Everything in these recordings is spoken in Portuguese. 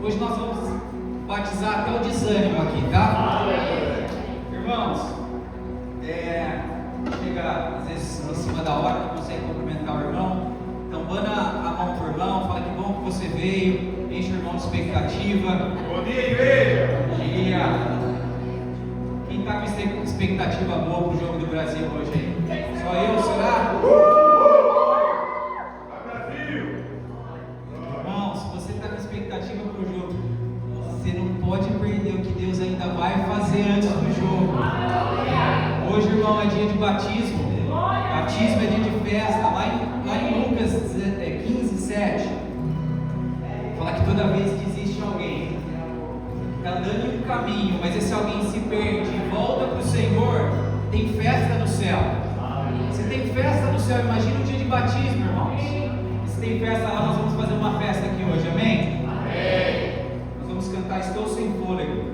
Hoje nós vamos batizar até o desânimo aqui, tá? Irmãos, chega às vezes em cima da hora, não consegue cumprimentar o irmão. Então, bana a mão pro irmão, fala que bom que você veio, enche o irmão de expectativa. Bom dia, igreja! Bom dia! Quem está com expectativa boa pro jogo do Brasil hoje aí? Só eu, será? Brasil! Irmão, se você está com expectativa pro jogo, você não pode perder o que Deus ainda vai fazer antes do jogo. Hoje, irmão, é dia de batismo. Batismo é dia de festa. Lá em Lucas 15, 7, fala que toda vez que existe alguém que está andando em um caminho, mas esse alguém se perde e volta para o Senhor, tem festa no céu. Se tem festa no céu, imagina o dia de batismo, irmãos. E se tem festa lá, nós vamos fazer uma festa aqui hoje, amém? Amém! Nós vamos cantar Estou Sem Fôlego.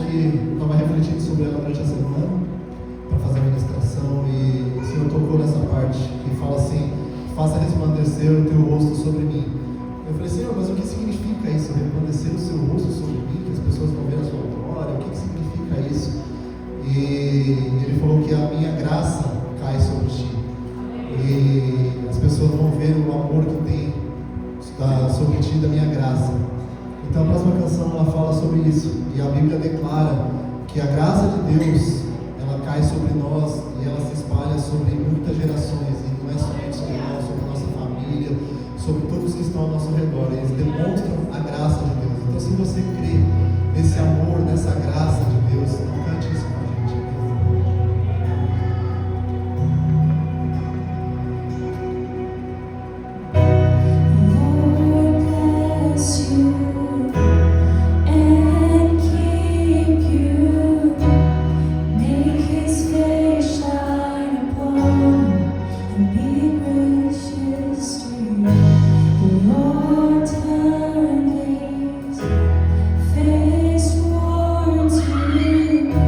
que estava refletindo sobre ela durante a semana, para fazer a ministração, e o Senhor tocou nessa parte, que fala assim: faça resplandecer o teu rosto sobre mim. Eu falei: Senhor, mas o que significa isso? Resplandecer o seu rosto sobre mim, que as pessoas vão ver a sua glória, o que significa isso? E Ele falou que a minha graça cai sobre ti, e as pessoas vão ver o amor que tem sobre ti, da minha graça. Então a próxima canção ela fala sobre isso, e a Bíblia declara que a graça de Deus ela cai sobre nós e ela se espalha sobre muitas gerações, e não é somente sobre nós, sobre a nossa família, sobre todos que estão ao nosso redor. Eles demonstram a graça de Deus. Então, se você crê nesse amor, nessa graça de Deus, não cante isso com a gente. Lord bless you and keep you, make His face shine upon you and be gracious to you. The Lord turn His face towards you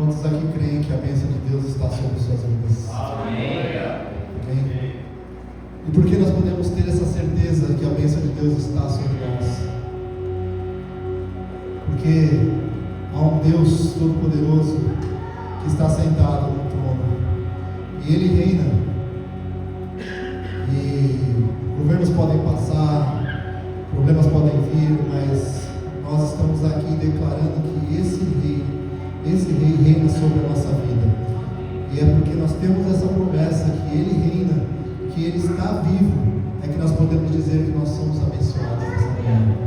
Quantos aqui creem que a bênção de Deus está sobre suas vidas? Amém. Amém. E por que nós podemos ter essa certeza que a bênção de Deus está sobre nós? Porque há um Deus Todo-Poderoso que está sentado no trono e Ele reina. E governos podem passar, problemas podem vir, mas nós estamos aqui declarando que esse rei reina sobre a nossa vida. E é porque nós temos essa promessa que Ele reina, que Ele está vivo, é que nós podemos dizer que nós somos abençoados nessa manhã.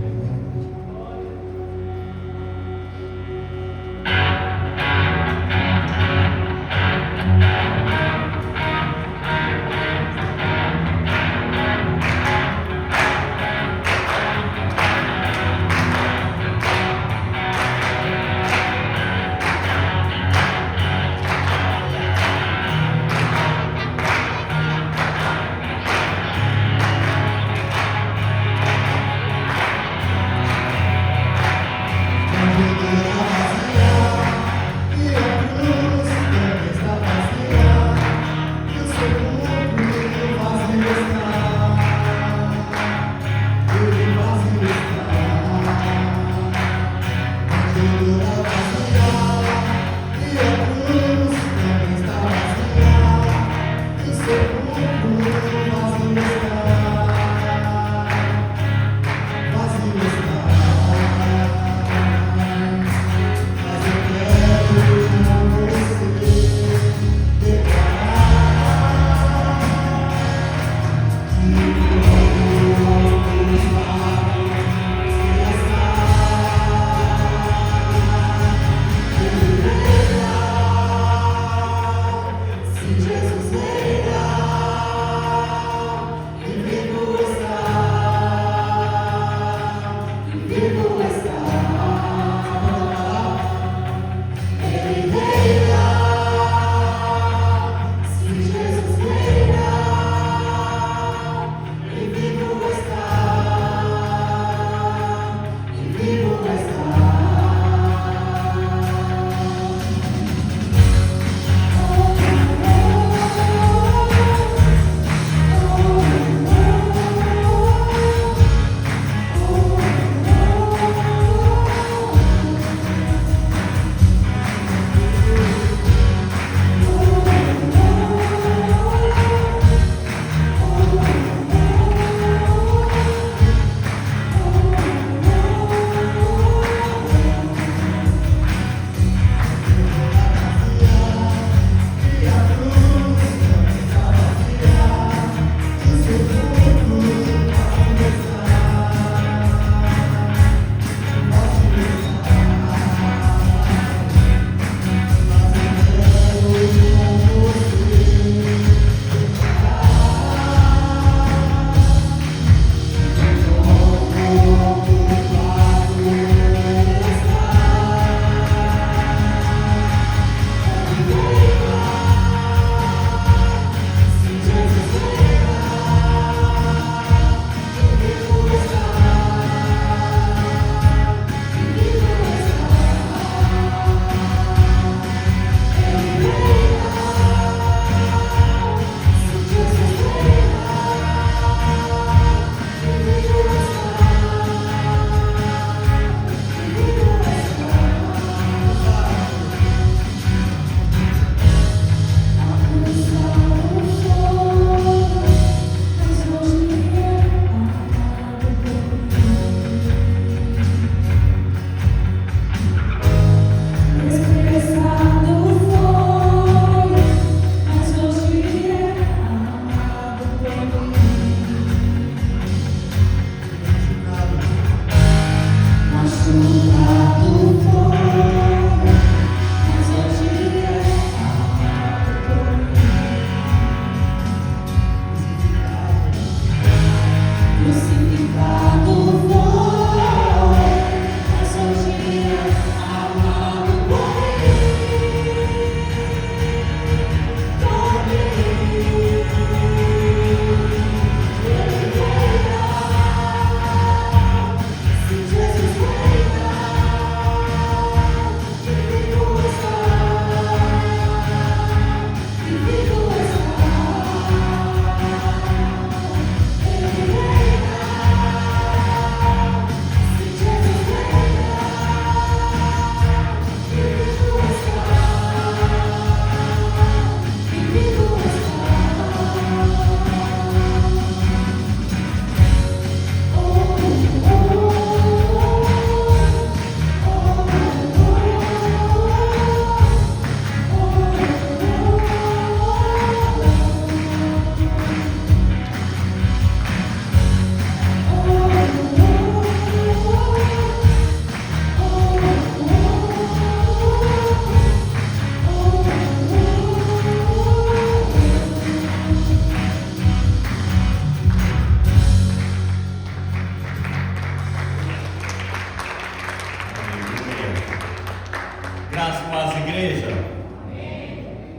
Graças a Deus, igreja.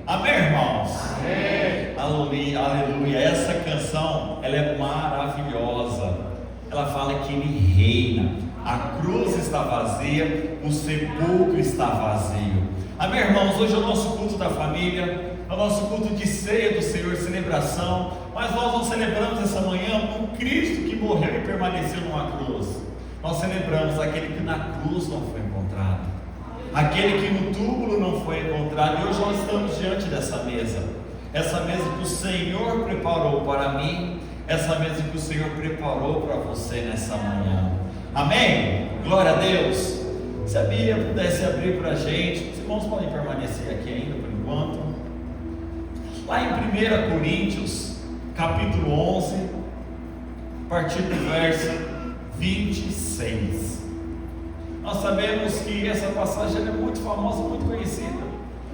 Amém, irmãos? Aleluia, aleluia. Essa canção, ela é maravilhosa. Ela fala que Ele reina. A cruz está vazia, o sepulcro está vazio. Amém, irmãos? Hoje é o nosso culto da família, é o nosso culto de ceia do Senhor, celebração. Mas nós não celebramos essa manhã um Cristo que morreu e permaneceu numa cruz. Nós celebramos aquele que na cruz não foi encontrado, aquele que no túmulo não foi encontrado. E hoje nós estamos diante dessa mesa, essa mesa que o Senhor preparou para mim, essa mesa que o Senhor preparou para você nessa manhã. Amém? Glória a Deus. Se a Bíblia pudesse abrir para a gente, os irmãos podem permanecer aqui ainda por enquanto. Lá em 1 Coríntios, capítulo 11, a partir do verso 26. Nós sabemos que essa passagem é muito famosa, muito conhecida.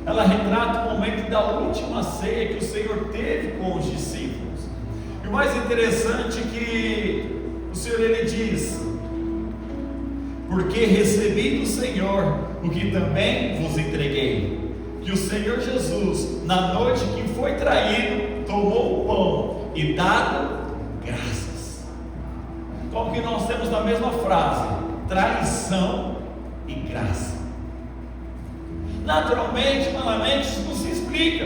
Ela retrata o momento da última ceia que o Senhor teve com os discípulos. E o mais interessante é que o Senhor ele diz: porque recebi do Senhor o que também vos entreguei, que o Senhor Jesus, na noite que foi traído, tomou o pão e dado graças. Como que nós temos na mesma frase, traição e graça. Naturalmente, humanamente, isso não se explica,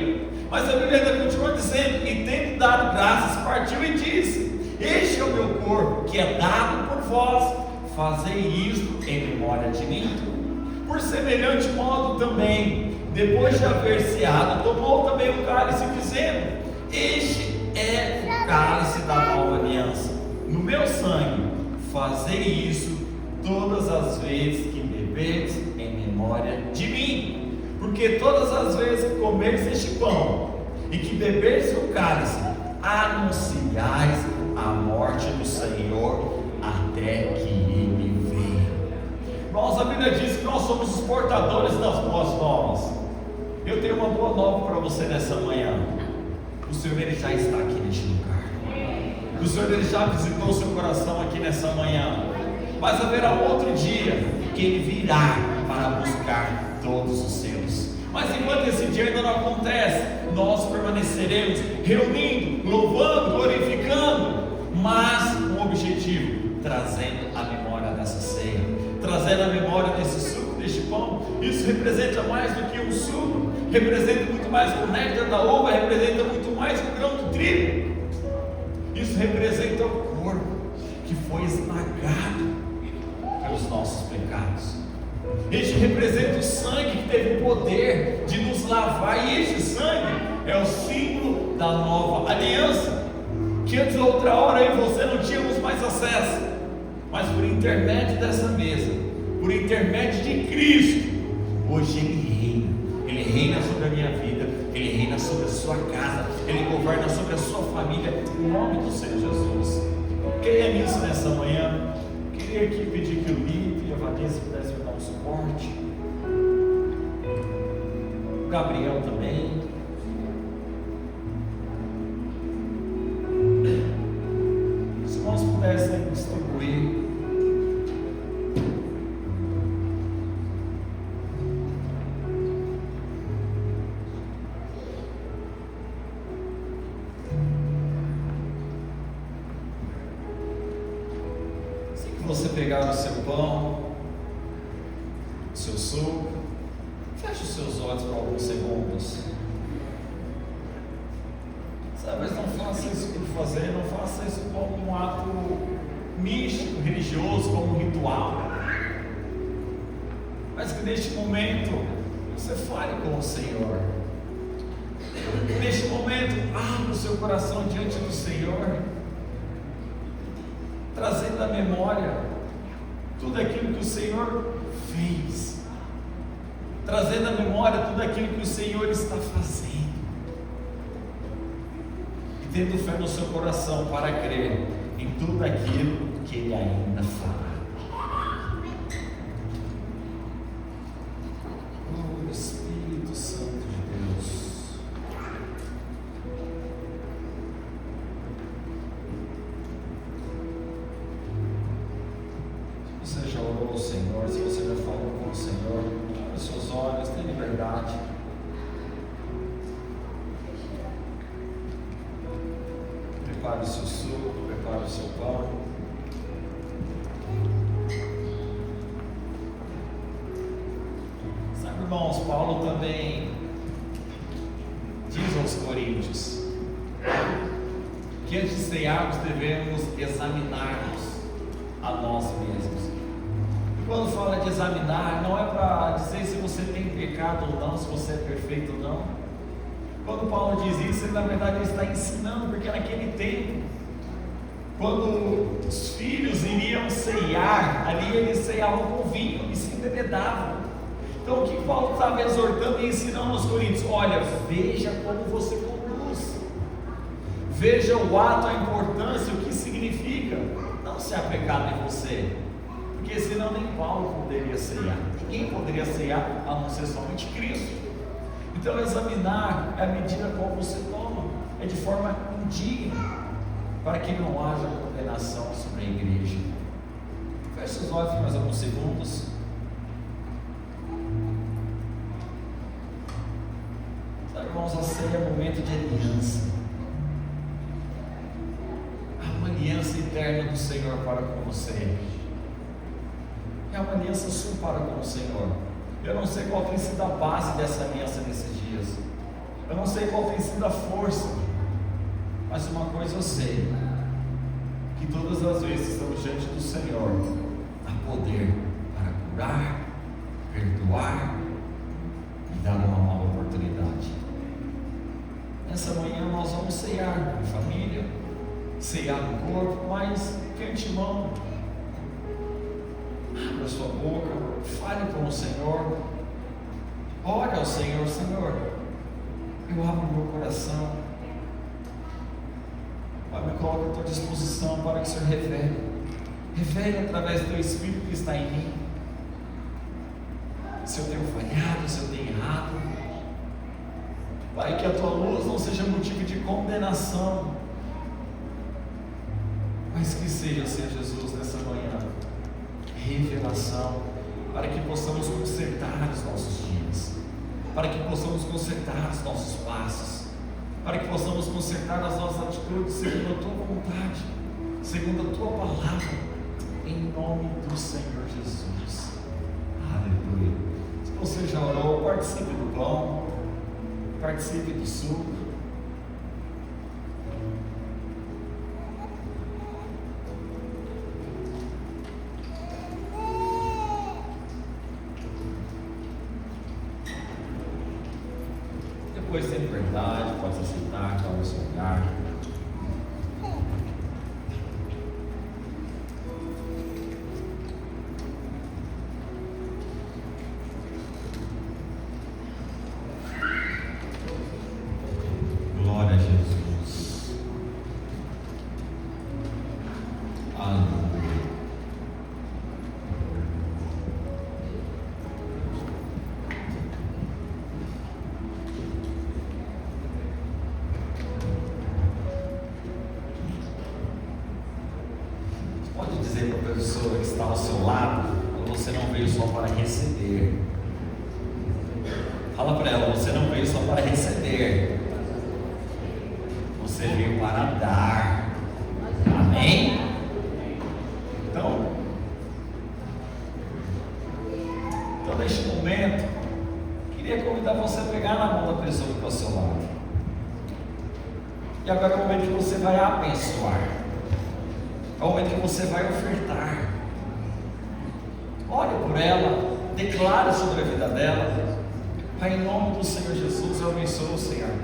mas a Bíblia ainda continua dizendo: e tendo dado graças, partiu e disse: este é o meu corpo, que é dado por vós, fazei isto em memória de mim. Por semelhante modo também, depois de haver ceado, tomou também o cálice, dizendo: este é o cálice da nova aliança, no meu sangue, fazei isso todas as vezes que bebedes em memória de mim. Porque todas as vezes que comeres este pão e que beberes o cálice, anunciais a morte do Senhor até que Ele venha. Irmãos, a Bíblia diz que nós somos os portadores das boas novas. Eu tenho uma boa nova para você nessa manhã. O Senhor ele já está aqui neste lugar. O Senhor ele já visitou o seu coração aqui nessa manhã. Mas haverá outro dia que Ele virá para buscar todos os seus. Mas enquanto esse dia ainda não acontece, nós permaneceremos reunindo, louvando, glorificando, mas com o objetivo, trazendo a memória dessa ceia, trazendo a memória desse suco, deste pão. Isso representa mais do que um suco, representa muito mais que o néctar da uva, representa muito mais que o grão do trigo. Isso representa o corpo que foi esmagado pelos nossos pecados. Este representa o sangue que teve o poder de nos lavar, e este sangue é o símbolo da nova aliança, que antes outra hora eu e você não tínhamos mais acesso, mas por intermédio dessa mesa, por intermédio de Cristo, hoje Ele reina sobre a minha vida, Ele reina sobre a sua casa, Ele governa sobre a sua família, em nome do Senhor Jesus. Creia nisso nessa manhã. Queria aqui pedir que o Lito e a Vanessa pudessem me dar um suporte, o Gabriel também. Se os irmãos pudessem distribuir. Você pegar o seu pão, o seu suco, feche os seus olhos por alguns segundos. Sabe, mas não faça isso por fazer, não faça isso como um ato místico, religioso, como um ritual. Mas que neste momento você fale com o Senhor. Neste momento, abra o seu coração diante do Senhor, trazendo à memória tudo aquilo que o Senhor fez, trazendo à memória tudo aquilo que o Senhor está fazendo, e tendo fé no seu coração para crer em tudo aquilo que Ele ainda fará. Oh Espírito Santo de Deus, você já orou ao Senhor, se você já falou com o Senhor, abra seus olhos. prepare o seu suco, prepare o seu pão. Sabe, irmãos, Paulo também diz aos Coríntios que antes de cearmos devemos examinar-nos a nós mesmos. E quando fala de examinar, não é para dizer se você tem pecado ou não, se você é perfeito ou não. Quando Paulo diz isso, ele na verdade ele está ensinando, porque naquele tempo, quando os filhos iriam ceiar, ali eles ceiavam com vinho e se embebedavam. Então o que Paulo estava exortando e ensinando aos Coríntios? Olha, veja como você conduz, veja o ato, a importância, o que significa. Não se há pecado em você, porque senão nem Paulo poderia ceiar, ninguém poderia ceiar a não ser somente Cristo. Então examinar é a medida qual você toma, é de forma indigna, para que não haja condenação sobre a igreja. Feche os olhos por mais alguns segundos. Sabe, irmãos, a ceia é um momento de aliança. Há uma aliança eterna do Senhor para com você. É uma aliança sua para com o Senhor. Eu não sei qual tem sido a base dessa aliança nesses dias. Eu não sei qual tem sido a força. Mas uma coisa eu sei: que todas as vezes estamos diante do Senhor, há poder para curar, perdoar e dar uma nova oportunidade. Nessa manhã nós vamos ceiar em família, ceiar no corpo, mas de antemão, abra a sua boca, fale com o Senhor, ore ao Senhor: Senhor, eu abro o meu coração, Pai, me coloco à tua disposição para que o Senhor revele através do teu Espírito que está em mim, se eu tenho falhado, se eu tenho errado. Pai, que a tua luz não seja motivo de condenação, mas que seja, Senhor Jesus, nessa manhã, revelação, para que possamos consertar os nossos dias, para que possamos consertar os nossos passos, para que possamos consertar as nossas atitudes segundo a tua vontade, segundo a tua palavra, em nome do Senhor Jesus. Aleluia. Se você já orou, participe do pão, participe do suco. Depois tem liberdade, pode se sentar, pode se olhar. Glória a Jesus. Aleluia. Pode dizer para a pessoa que está ao seu lado: você não veio só para receber. Fala para ela: você não veio só para receber, você veio para dar. Amém? Então neste momento, queria convidar você a pegar na mão da pessoa que está ao seu lado. E agora é o momento que você vai abençoar. É o momento que você vai ofertar. Ore por ela, declare sobre a vida dela. Pai, em nome do Senhor Jesus, eu abençoo o Senhor.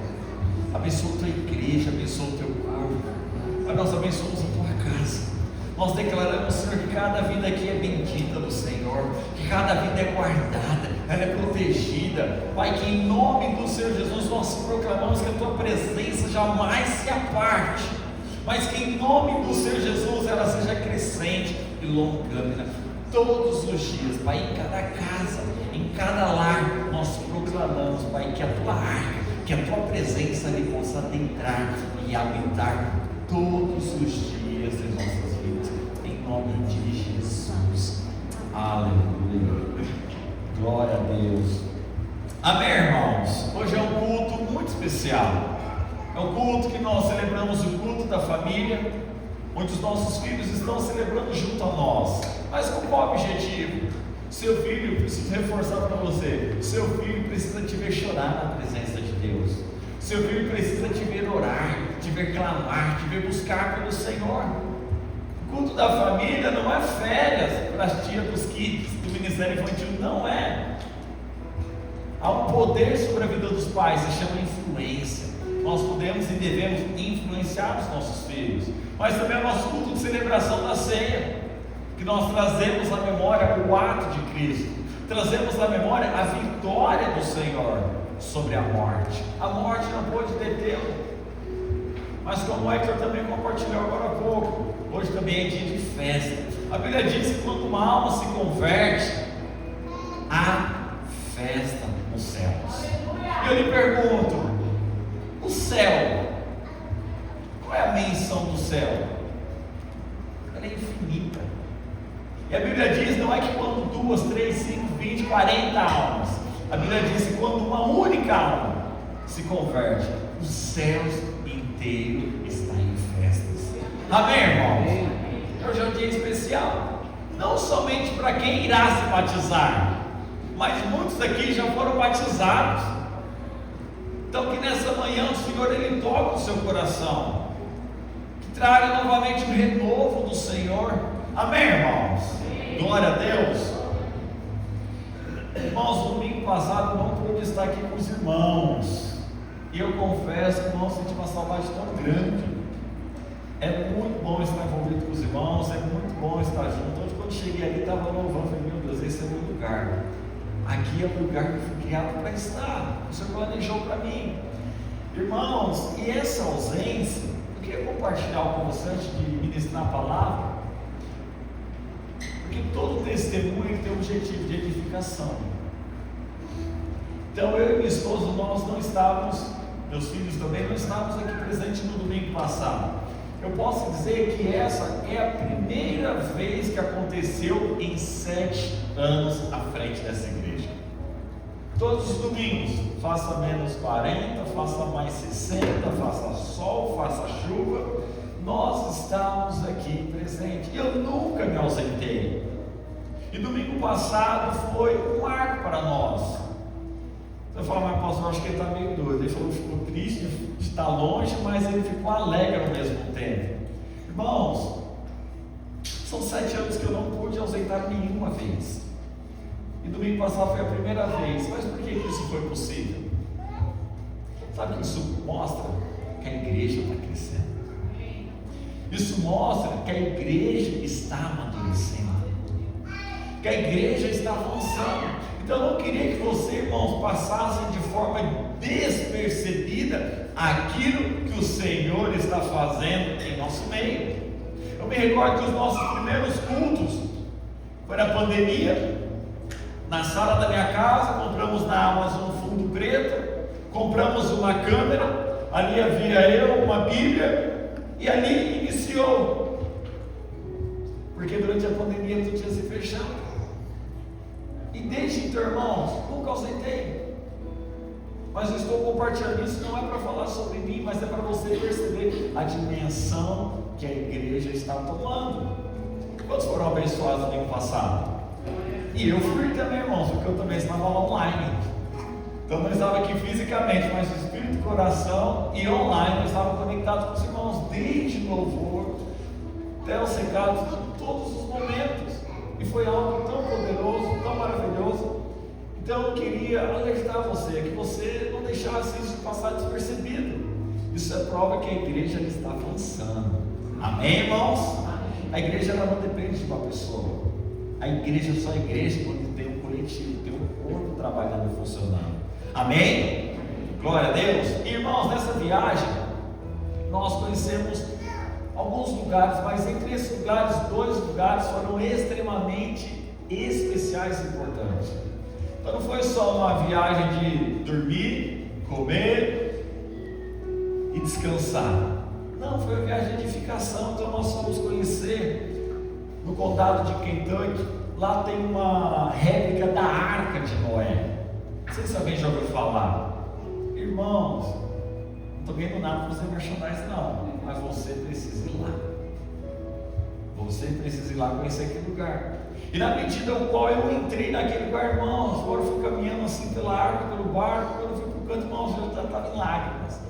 Abençoa a tua igreja, abençoa o teu corpo. Pai, nós abençoamos a tua casa. Nós declaramos, Senhor, que cada vida aqui é bendita do Senhor, que cada vida é guardada, ela é protegida. Pai, que em nome do Senhor Jesus nós proclamamos que a tua presença jamais se aparte, mas que em nome do Senhor Jesus ela seja crescente e longânima todos os dias. Pai, em cada casa, em cada lar, nós proclamamos, Pai, que a tua arca, que a tua presença ali possa adentrar e habitar todos os dias de nossas vidas, em nome de Jesus. Aleluia. Glória a Deus. Amém, irmãos? Hoje é um culto muito especial. É o culto que nós celebramos, o culto da família, onde os nossos filhos estão celebrando junto a nós. Mas com qual objetivo? Seu filho, preciso reforçar para você, seu filho precisa te ver chorar na presença de Deus. Seu filho precisa te ver orar, te ver clamar, te ver buscar pelo Senhor. O culto da família não é férias para as tias dos kids, do ministério infantil, não é. Há um poder sobre a vida dos pais, se chama influência. Nós podemos e devemos influenciar os nossos filhos. Mas também é o nosso culto de celebração da ceia, que nós trazemos à memória o ato de Cristo, trazemos à memória a vitória do Senhor sobre a morte. A morte não pôde detê-lo. Mas como o Hector também compartilhou agora há pouco, hoje também é dia de festa. A Bíblia diz que quando uma alma se converte, há festa nos céus. E eu lhe pergunto, o céu, qual é a menção do céu? Ela é infinita. E a Bíblia diz, não é que quando 2, 3, 5, 20, 40 almas, a Bíblia diz que quando uma única alma se converte, os céus inteiro está em festas. Amém, irmãos? Hoje é um dia especial, não somente para quem irá se batizar, mas muitos aqui já foram batizados. Então que nessa manhã o Senhor Ele toque o seu coração, que traga novamente o renovo do Senhor. Amém, irmãos? Glória a Deus. Irmãos, domingo passado não pude estar aqui com os irmãos, e eu confesso que nós sentimos uma saudade tão grande. É muito bom estar envolvido com os irmãos, é muito bom estar junto. Hoje, quando cheguei ali, estava louvando, falei, meu Deus, esse é o meu lugar. Aqui é o lugar que eu fui criado para estar. O Senhor planejou para mim. Irmãos, e essa ausência, eu queria compartilhar com você antes de ministrar a palavra, porque todo testemunho tem um objetivo de edificação. Então eu e minha esposa, nós não estávamos, meus filhos também não estávamos aqui presentes no domingo passado. Eu posso dizer que essa é a primeira vez que aconteceu em 7 anos à frente dessa igreja. Todos os domingos, faça menos 40, faça mais 60, faça sol, faça chuva, nós estávamos aqui presentes. E eu nunca me ausentei. E domingo passado foi um marco para nós. Eu falo, mas pastor, acho que ele está meio doido. Ele falou que ficou triste de estar longe, mas ele ficou alegre ao mesmo tempo. Irmãos, são 7 anos que eu não pude ausentar nenhuma vez. E domingo passado foi a primeira vez. Mas por que isso foi possível? Sabe o que isso mostra? Que a igreja está crescendo. Isso mostra que a igreja está amadurecendo, que a igreja está avançando. Então eu não queria que você, irmãos, passassem de forma despercebida aquilo que o Senhor está fazendo em nosso meio. Eu me recordo que os nossos primeiros cultos foi na pandemia, na sala da minha casa. Compramos na Amazon um fundo preto, compramos uma câmera, ali havia eu, uma Bíblia, e ali iniciou, porque durante a pandemia tudo tinha se fechado. E desde então, irmãos, nunca ausentei. Mas eu estou compartilhando isso não é para falar sobre mim, mas é para você perceber a dimensão que a igreja está tomando. Quantos foram abençoados no ano passado? E eu fui também, irmãos, porque eu também estava lá online. Então não estava aqui fisicamente, mas o espírito, coração e online eu estava conectado com os irmãos, desde louvor até os recados, de todos os momentos. E foi algo tão poderoso, tão maravilhoso. Então eu queria alertar você, que você não deixasse isso passar despercebido. Isso é prova que a igreja está avançando. Amém, irmãos? A igreja ela não depende de uma pessoa. A igreja só é igreja quando tem um coletivo, tem um corpo trabalhando e funcionando. Amém? Glória a Deus. Irmãos, nessa viagem nós conhecemos alguns lugares, mas entre esses lugares, 2 lugares foram extremamente especiais e importantes. Então não foi só uma viagem de dormir, comer e descansar. Não, foi uma viagem de edificação. Então nós fomos conhecer no condado de Kentucky. Lá tem uma réplica da Arca de Noé. Não sei se alguém já ouviu falar. Irmãos, estou ganhando nada para fazer merchandising não, mas você precisa ir lá. Você precisa ir lá conhecer aquele lugar. E na medida ao qual eu entrei naquele lugar, irmãos, agora eu fui caminhando assim pela água, pelo barco, quando eu fui para o canto, irmãos, eu já estava em lágrimas.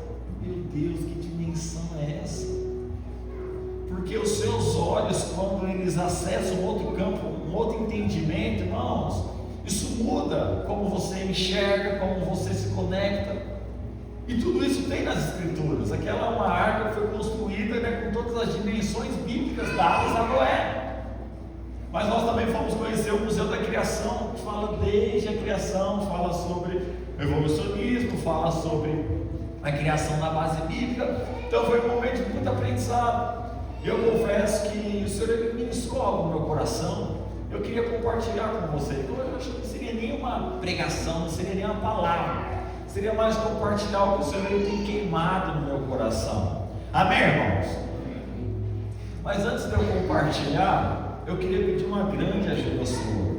Meu Deus, que dimensão é essa? Porque os seus olhos, quando eles acessam um outro campo, um outro entendimento, irmãos, isso muda como você enxerga, como você se conecta. E tudo isso tem nas Escrituras. Aquela é uma arca que foi construída, né, com todas as dimensões bíblicas dadas a Noé. Mas nós também fomos conhecer o Museu da Criação, que fala desde a criação, fala sobre evolucionismo, fala sobre a criação na base bíblica. Então foi um momento de muito aprendizado. Eu confesso que o Senhor ele ministrou algo no meu coração. Eu queria compartilhar com você. Então eu acho que não seria nem uma pregação, não seria nem uma palavra. Seria mais compartilhar o que o Senhor ele tem queimado no meu coração. Amém, irmãos? Mas antes de eu compartilhar, eu queria pedir uma grande ajuda sua.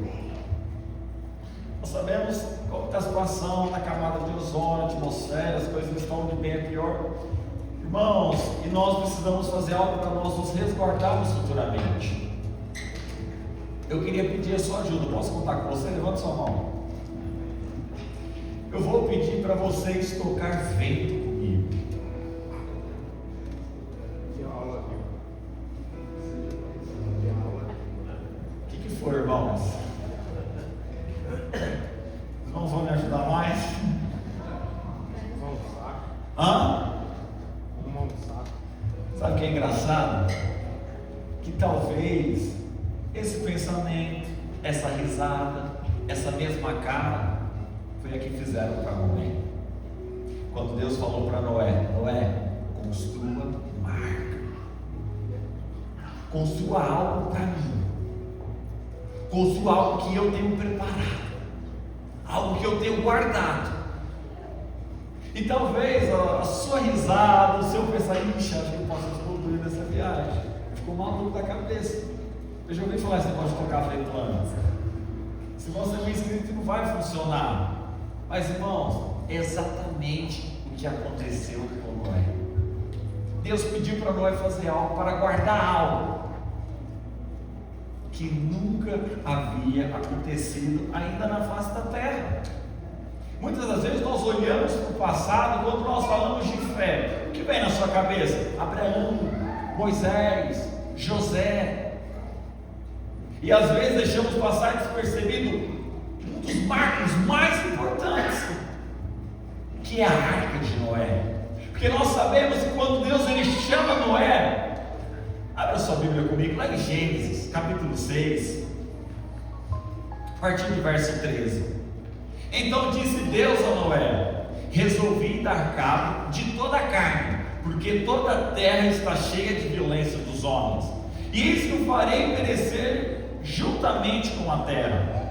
Nós sabemos como está a situação na camada de ozônio, atmosfera, as coisas estão de bem a pior. Irmãos, e nós precisamos fazer algo para nós nos resguardarmos futuramente. Eu queria pedir a sua ajuda. Posso contar com você? Levante sua mão. Eu vou pedir para vocês tocar vento comigo. O que foi, irmãos? Irmãos vão me ajudar mais? Hã? Sabe o que é engraçado? Que talvez esse pensamento, essa risada, essa mesma cara foi a que fizeram para Noé. Quando Deus falou para Noé: Noé, construa uma arca, construa algo para mim, construa algo que eu tenho preparado, algo que eu tenho guardado. E talvez a sua risada, o seu pensamento, acho que eu posso concluir nessa viagem. Ficou maluco da cabeça. Eu já ouvi falar esse negócio de tocar feito antes. Se você é inscrito, não vai funcionar. Mas, irmãos, é exatamente o que aconteceu com Noé. Deus pediu para Noé fazer algo, para guardar algo que nunca havia acontecido ainda na face da terra. Muitas das vezes nós olhamos para o passado, quando nós falamos de fé, o que vem na sua cabeça? Abraão, Moisés, José. E às vezes deixamos passar despercebido um dos marcos mais importantes, que é a arca de Noé. Porque nós sabemos que quando Deus ele chama Noé, abra sua Bíblia comigo, lá em Gênesis, capítulo 6, a partir do verso 13. Então disse Deus a Noé: resolvi dar cabo de toda a carne, porque toda a terra está cheia de violência dos homens, e eis que o farei perecer juntamente com a terra.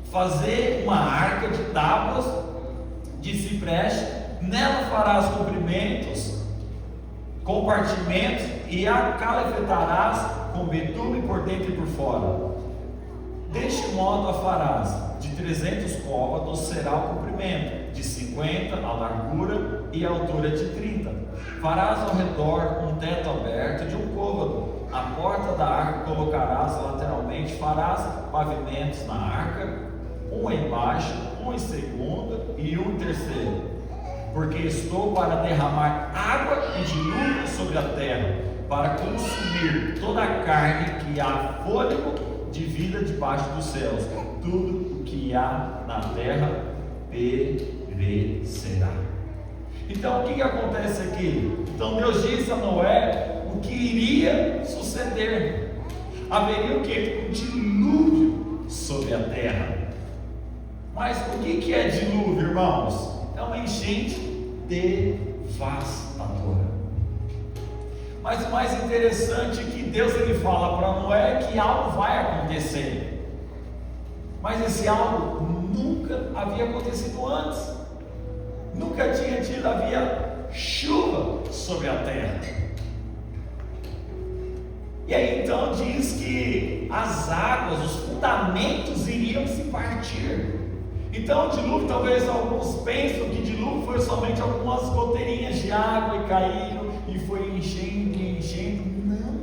Fazer uma arca de tábuas de cipreste, nela farás compartimentos, e a calafetarás com betume por dentro e por fora. Deste modo a farás: de 300 côvados será o comprimento, de 50 a largura e a altura de 30. Farás ao redor um teto aberto de um côvado. A porta da arca colocarás lateralmente. Farás pavimentos na arca, um embaixo, um em segunda e um em terceiro. Porque estou para derramar água e dilúvio sobre a terra, para consumir toda a carne que há fôlego de vida debaixo dos céus. Tudo o que há na terra perecerá. Então o que acontece aqui? Então Deus disse a Noé o que iria suceder. Haveria o que? Um dilúvio sobre a terra. Mas o que é dilúvio, irmãos? É uma enchente devastadora. Mas o mais interessante é que Deus ele fala para Noé que algo vai acontecer. Mas esse algo nunca havia acontecido antes. Nunca havia chuva sobre a terra. E aí então diz que as águas, os fundamentos iriam se partir. Então, o dilúvio, talvez alguns pensam que dilúvio foi somente algumas goteirinhas de água e caíram e foi enchendo e enchendo. Não.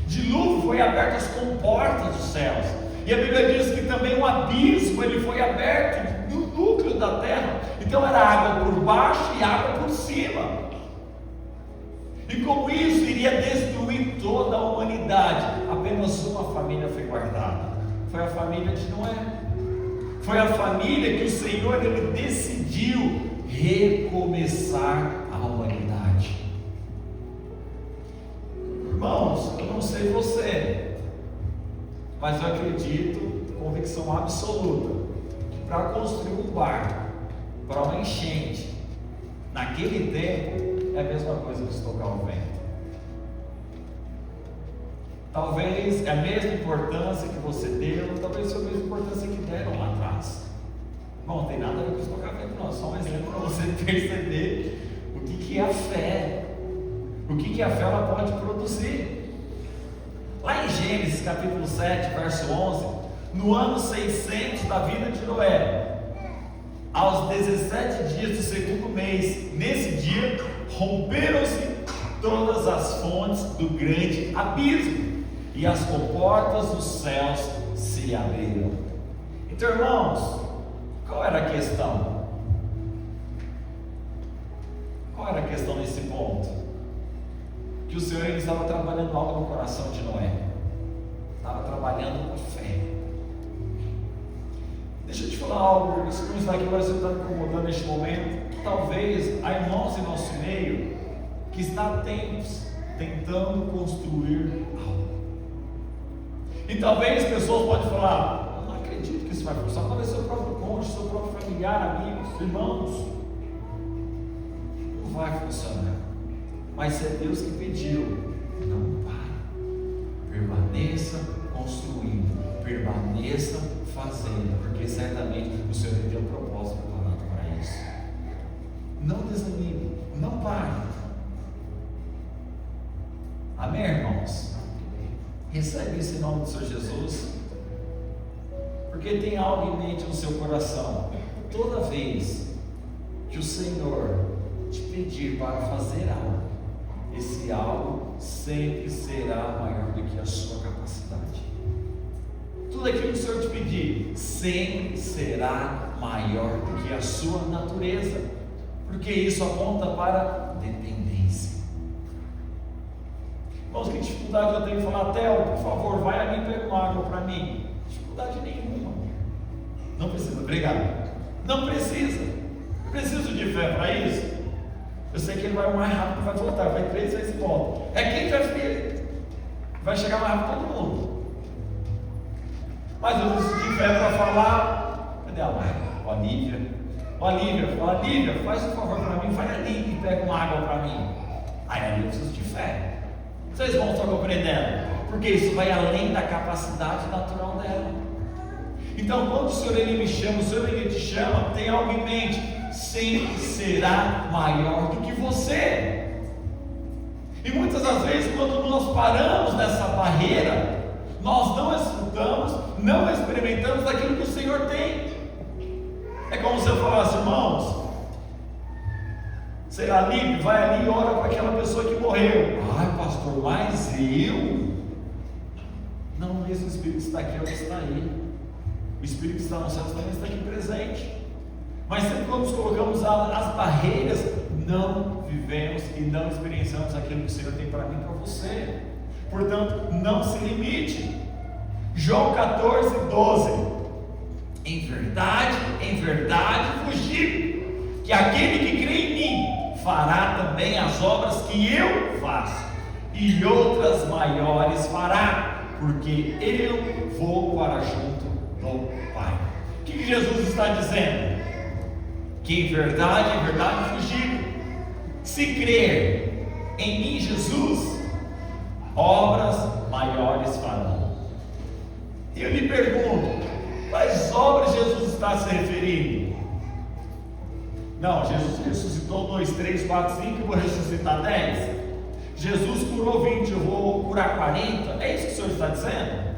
Dilúvio foi aberto as comportas dos céus. E a Bíblia diz que também um abismo ele foi aberto no núcleo da terra. Então era água por baixo e água por cima. E como isso iria destruir toda a humanidade, apenas uma família foi guardada. Foi a família de Noé. Foi a família que o Senhor ele decidiu recomeçar a humanidade. Irmãos, eu não sei você, mas eu acredito, convicção absoluta, que para construir um barco, para uma enchente, naquele tempo, é a mesma coisa que estocar o vento. Talvez é a mesma importância que você deu, talvez seja a mesma importância que deram lá atrás. Bom, não tem nada a ver com estocar vento, não, só um exemplo para você perceber o que é a fé, o que a fé ela pode produzir. Lá em Gênesis capítulo 7, verso 11, no ano 600 da vida de Noé, aos 17 dias do segundo mês, nesse dia, romperam-se todas as fontes do grande abismo, e as comportas dos céus se abriram. Então, irmãos, qual era a questão? Qual era a questão nesse ponto? Que o Senhor ele estava trabalhando algo no coração de Noé, estava trabalhando com fé. Deixa eu te falar algo, isso que não está aqui agora, você está me incomodando neste momento. Talvez há irmãos em nosso meio que está há tempos tentando construir algo. E talvez pessoas podem falar: eu não acredito que isso vai funcionar. Talvez seu próprio cônjuge, seu próprio familiar, amigos, irmãos, não vai funcionar. Mas se é Deus que pediu, não pare, permaneça construindo, permaneça fazendo, porque certamente o Senhor tem um propósito preparado para isso. Não desanime, não pare. Amém, irmãos? Recebe isso em nome do Senhor Jesus, porque tem algo em mente no seu coração. Toda vez que o Senhor te pedir para fazer algo, esse algo sempre será maior do que a sua capacidade. Tudo aquilo que o Senhor te pedir sempre será maior do que a sua natureza, porque isso aponta para dependência. Irmãos, que dificuldade eu tenho em falar: Theo, por favor, vai ali e pega uma água para mim. Dificuldade nenhuma. Não precisa, obrigado. Não precisa. Preciso de fé para isso. Eu sei que ele vai mais rápido e vai voltar, vai 3 vezes e volta. É quem vai chegar mais rápido que todo mundo. Mas eu preciso de fé para falar. Cadê a Lívia? Fala, Lívia, faz um favor para mim, vai ali e pega uma água para mim. Aí ali eu preciso de fé. Vocês vão estar compreendendo? Porque isso vai além da capacidade natural dela. Então, quando o Senhor ele me chama, o Senhor ele te chama, tem algo em mente: sempre será maior do que você. E muitas das vezes, quando nós paramos nessa barreira, nós não escutamos, não experimentamos aquilo que o Senhor tem. É como se eu falasse: irmãos, sei lá, Lipe, vai ali e ora para aquela pessoa que morreu. Ai, pastor, mas eu? Não, mesmo o Espírito está aqui, ele está aí. O Espírito está no céu, também está aqui presente. Mas sempre quando nos colocamos as barreiras, não vivemos e não experienciamos aquilo que o Senhor tem para mim e para você. Portanto, não se limite. João 14, 12. Em verdade vos digo, que aquele que crê em mim fará também as obras que eu faço, e outras maiores fará, porque eu vou para junto do Pai. O que Jesus está dizendo? Que em verdade vos digo, se crer em mim, Jesus, obras maiores farão. E eu lhe pergunto: quais obras Jesus está se referindo? Não, Jesus ressuscitou 2, 3, 4, 5, eu vou ressuscitar 10. Jesus curou 20, eu vou curar 40. É isso que o Senhor está dizendo?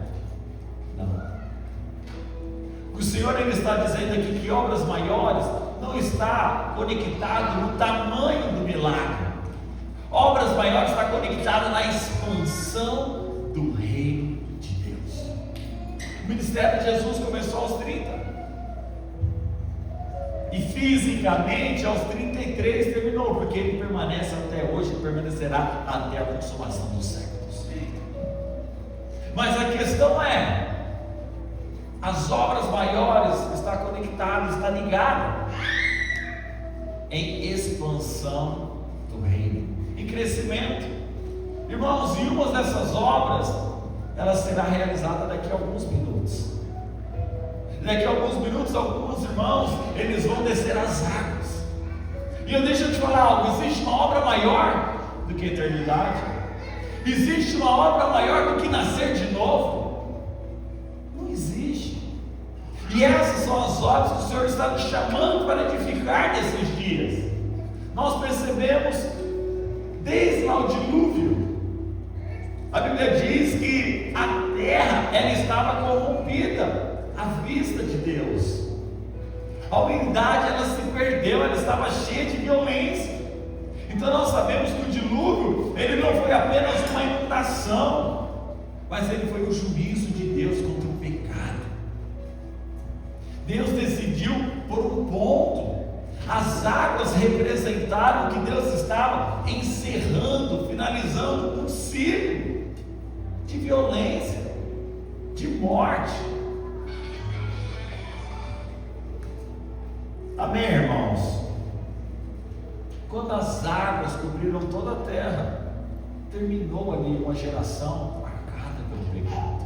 Não. O Senhor ele está dizendo aqui que obras maiores não está conectado no tamanho do milagre. Obras maiores está conectada na expansão do reino de Deus. O ministério de Jesus começou aos 30. E fisicamente aos 33 terminou, porque ele permanece até hoje e permanecerá até a consumação dos séculos. Mas a questão é, as obras maiores está conectada, está ligada em expansão do reino, em crescimento. Irmãos, e uma dessas obras, ela será realizada daqui a alguns minutos. Daqui a alguns minutos, alguns irmãos, eles vão descer as águas. E eu deixo eu te falar algo, existe uma obra maior do que a eternidade? Existe uma obra maior do que nascer de novo? Não existe. E essas são as obras que o Senhor está nos chamando para edificar nesses dias. Nós percebemos desde lá o dilúvio. A Bíblia diz que a terra ela estava corrompida à vista de Deus. A humanidade ela se perdeu, ela estava cheia de violência. Então nós sabemos que o dilúvio ele não foi apenas uma inundação, mas ele foi o juízo de Deus contra o pecado. Deus decidiu por um ponto. As águas representaram que Deus estava encerrando, finalizando um ciclo de violência, de morte. Amém, irmãos? Quando as águas cobriram toda a terra, terminou ali uma geração marcada pelo pecado.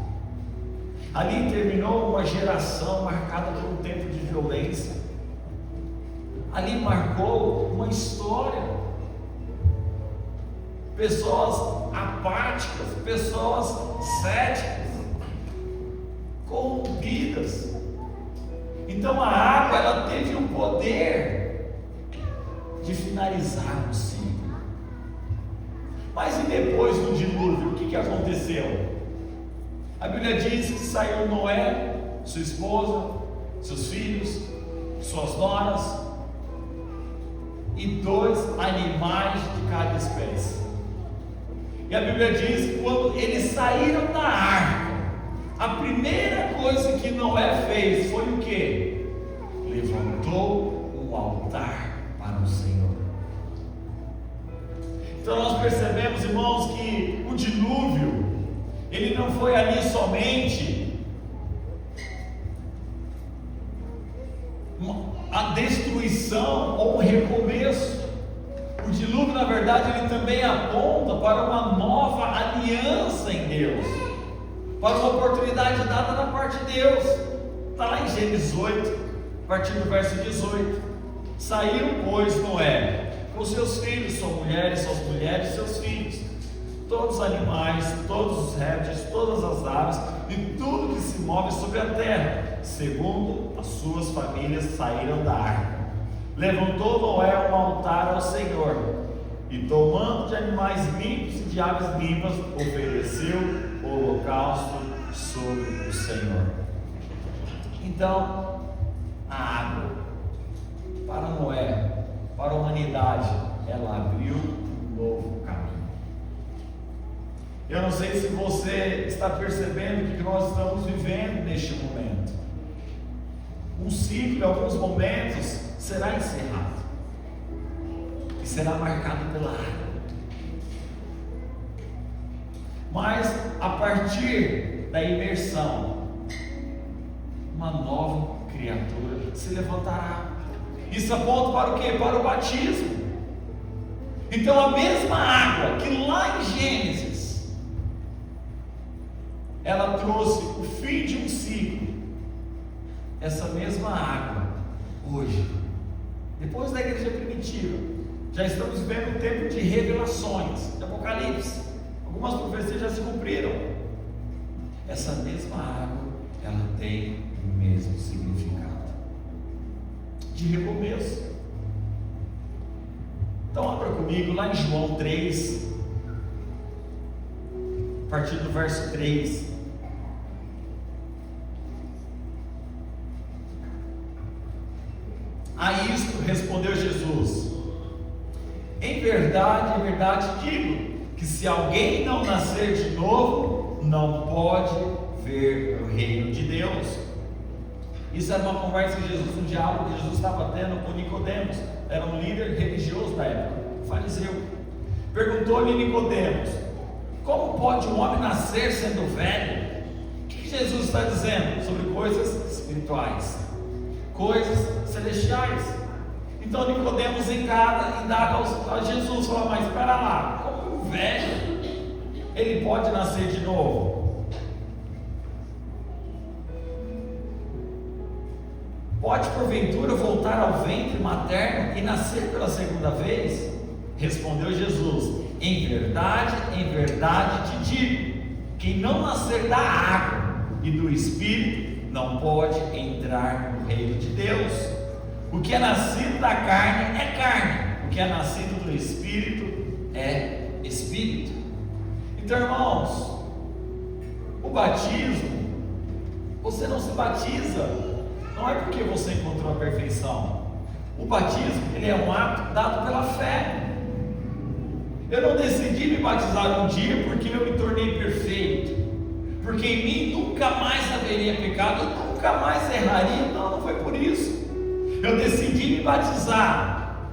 Ali terminou uma geração marcada por um tempo de violência. Ali marcou uma história. Pessoas apáticas, pessoas céticas, corrompidas. Então a água ela teve o poder de finalizar o ciclo. Mas e depois do dilúvio, o que aconteceu? A Bíblia diz que saiu Noé, sua esposa, seus filhos, suas noras e 2 animais de cada espécie. E a Bíblia diz que quando eles saíram da arca, a primeira coisa que Noé fez foi o quê? Levantou um altar para o Senhor. Então nós percebemos, irmãos, que o dilúvio ele não foi ali somente a destruição ou um recomeço. O dilúvio, na verdade, ele também aponta para uma nova aliança em Deus, para uma oportunidade dada da parte de Deus. Está lá em Gênesis 8, a partir do verso 18. Saiu, pois, Noé com seus filhos, suas mulheres, seus filhos, todos os animais, todos os répteis, todas as aves e tudo que se move sobre a terra, segundo as suas famílias, saíram da arca. Levantou Noé um altar ao Senhor, e tomando de animais limpos e de aves limpas, ofereceu o holocausto sobre o Senhor. Então, a água, para Noé, para a humanidade, ela abriu um novo caminho. Eu não sei se você está percebendo o que nós estamos vivendo neste momento. Um ciclo, em alguns momentos, será encerrado e será marcado pela água. Mas a partir da imersão, uma nova criatura se levantará. Isso aponta para o quê? Para o batismo. Então a mesma água que lá em Gênesis ela trouxe o fim de um ciclo, essa mesma água hoje, depois da igreja primitiva, já estamos vivendo um tempo de revelações, de Apocalipse. Algumas profecias já se cumpriram. Essa mesma água, ela tem o mesmo significado de recomeço. Então abra comigo lá em João 3, a partir do verso 3. A isto respondeu Jesus: em verdade digo, que se alguém não nascer de novo, não pode ver o reino de Deus. Isso era uma conversa que Jesus, um diálogo que Jesus estava tendo com Nicodemos, era um líder religioso da época, fariseu. Perguntou-lhe Nicodemos: como pode um homem nascer sendo velho? O que Jesus está dizendo? Sobre coisas espirituais, coisas celestiais. Então Nicodemos indaga a Jesus, fala: mas espera lá, como um velho ele pode nascer de novo? Pode porventura voltar ao ventre materno e nascer pela segunda vez? Respondeu Jesus: em verdade te digo, quem não nascer da água e do Espírito não pode entrar no reino de Deus. O que é nascido da carne é carne, o que é nascido do Espírito é Espírito. Então, irmãos, o batismo, você não se batiza não é porque você encontrou a perfeição. O batismo, ele é um ato dado pela fé. Eu não decidi me batizar um dia porque eu me tornei perfeito, porque em mim nunca mais haveria pecado, eu nunca mais erraria. Não foi por isso. Eu decidi me batizar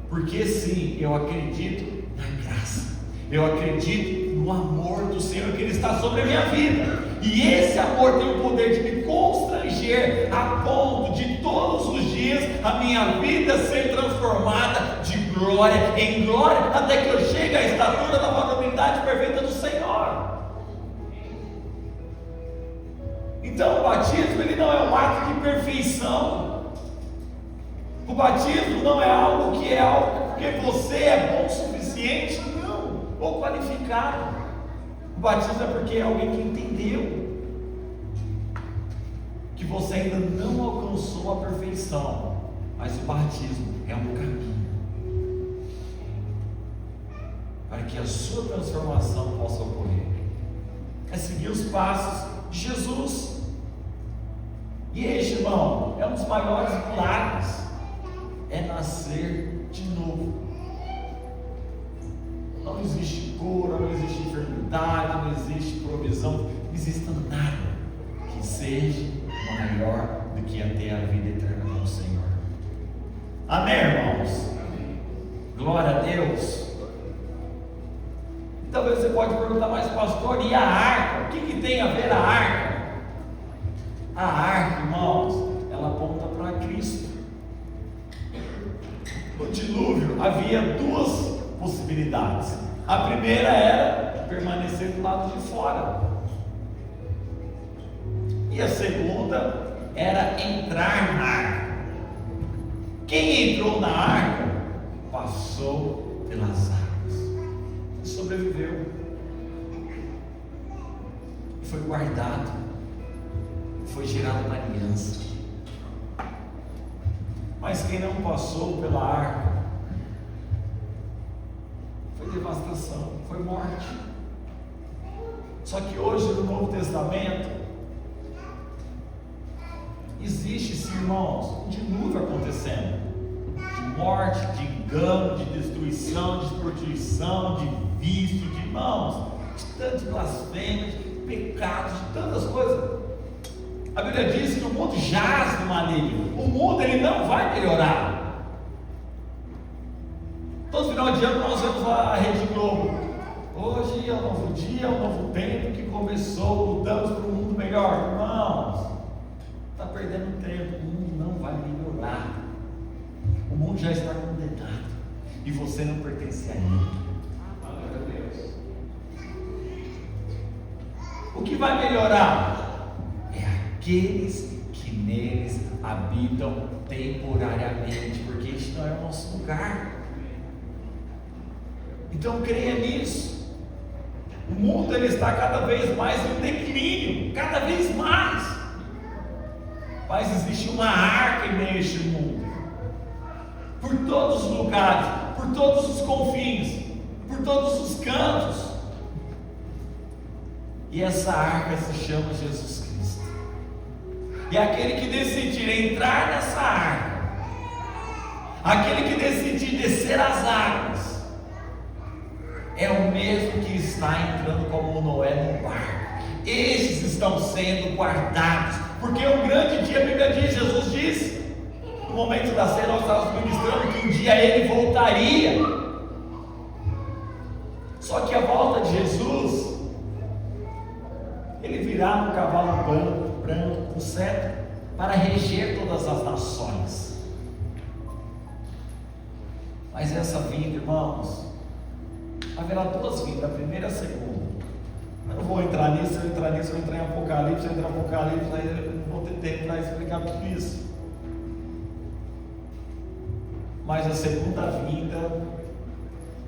porque sim, eu acredito na graça, eu acredito no amor do Senhor, que Ele está sobre a minha vida, e esse amor tem o poder de me constranger a ponto de todos os dias a minha vida ser transformada de glória em glória, até que eu chegue à estatura da maturidade perfeita do Senhor. Então o batismo, ele não é um ato de perfeição. O batismo não é algo que é algo porque você é bom o suficiente, não, ou qualificado. O batismo é porque é alguém que entendeu que você ainda não alcançou a perfeição, mas o batismo é um caminho para que a sua transformação possa ocorrer. É seguir os passos de Jesus. E este, irmão, é um dos maiores milagres, é nascer de novo. Não existe cura, não existe enfermidade, não existe provisão, não existe nada que seja maior do que ter a vida eterna com o Senhor. Amém, irmãos? Glória a Deus. Talvez você pode perguntar: mas pastor, e a arca? O que tem a ver a arca? A arca, irmãos, ela aponta para Cristo. No dilúvio havia duas possibilidades. A primeira era permanecer do lado de fora, e a segunda era entrar na arca. Quem entrou na arca passou pelas águas e sobreviveu, e foi guardado, foi gerada uma aliança. Mas quem não passou pela arca, foi devastação, foi morte. Só que hoje no Novo Testamento existe, sim, irmãos, um dilúvio acontecendo, de morte, de engano, de destruição, de prostituição, de vício, de irmãos, de tantas blasfêmias, de pecados, de tantas coisas. A Bíblia diz que o mundo jaz no maligno. O mundo, ele não vai melhorar. Todo final de ano nós vemos a Rede Globo. Hoje é um novo dia, é um novo tempo que começou, mudamos para um mundo melhor. Irmãos, está perdendo tempo, o mundo não vai melhorar. O mundo já está condenado e você não pertence a ele. Glória a Deus. O que vai melhorar é aqueles que neles habitam temporariamente, porque este não é o nosso lugar. Então creia nisso. O mundo, ele está cada vez mais em declínio, cada vez mais. Mas existe uma arca neste mundo, por todos os lugares, por todos os confins, por todos os cantos. E essa arca se chama Jesus Cristo. E aquele que decidir entrar nessa arca Aquele que decidir descer as águas é o mesmo que está entrando como Noé no barco. Estes estão sendo guardados, porque um grande dia, a Bíblia diz, Jesus disse, no momento da ceia nós estávamos ministrando que um dia ele voltaria. Só que a volta de Jesus, ele virá no cavalo branco, com cetro, para reger todas as nações. Mas essa vinda, irmãos, haverá duas vindas, a primeira e a segunda. Eu não vou entrar nisso, se eu entrar nisso, eu vou entrar em Apocalipse, se eu entrar em Apocalipse, aí eu não vou ter tempo para explicar tudo isso. Mas a segunda vinda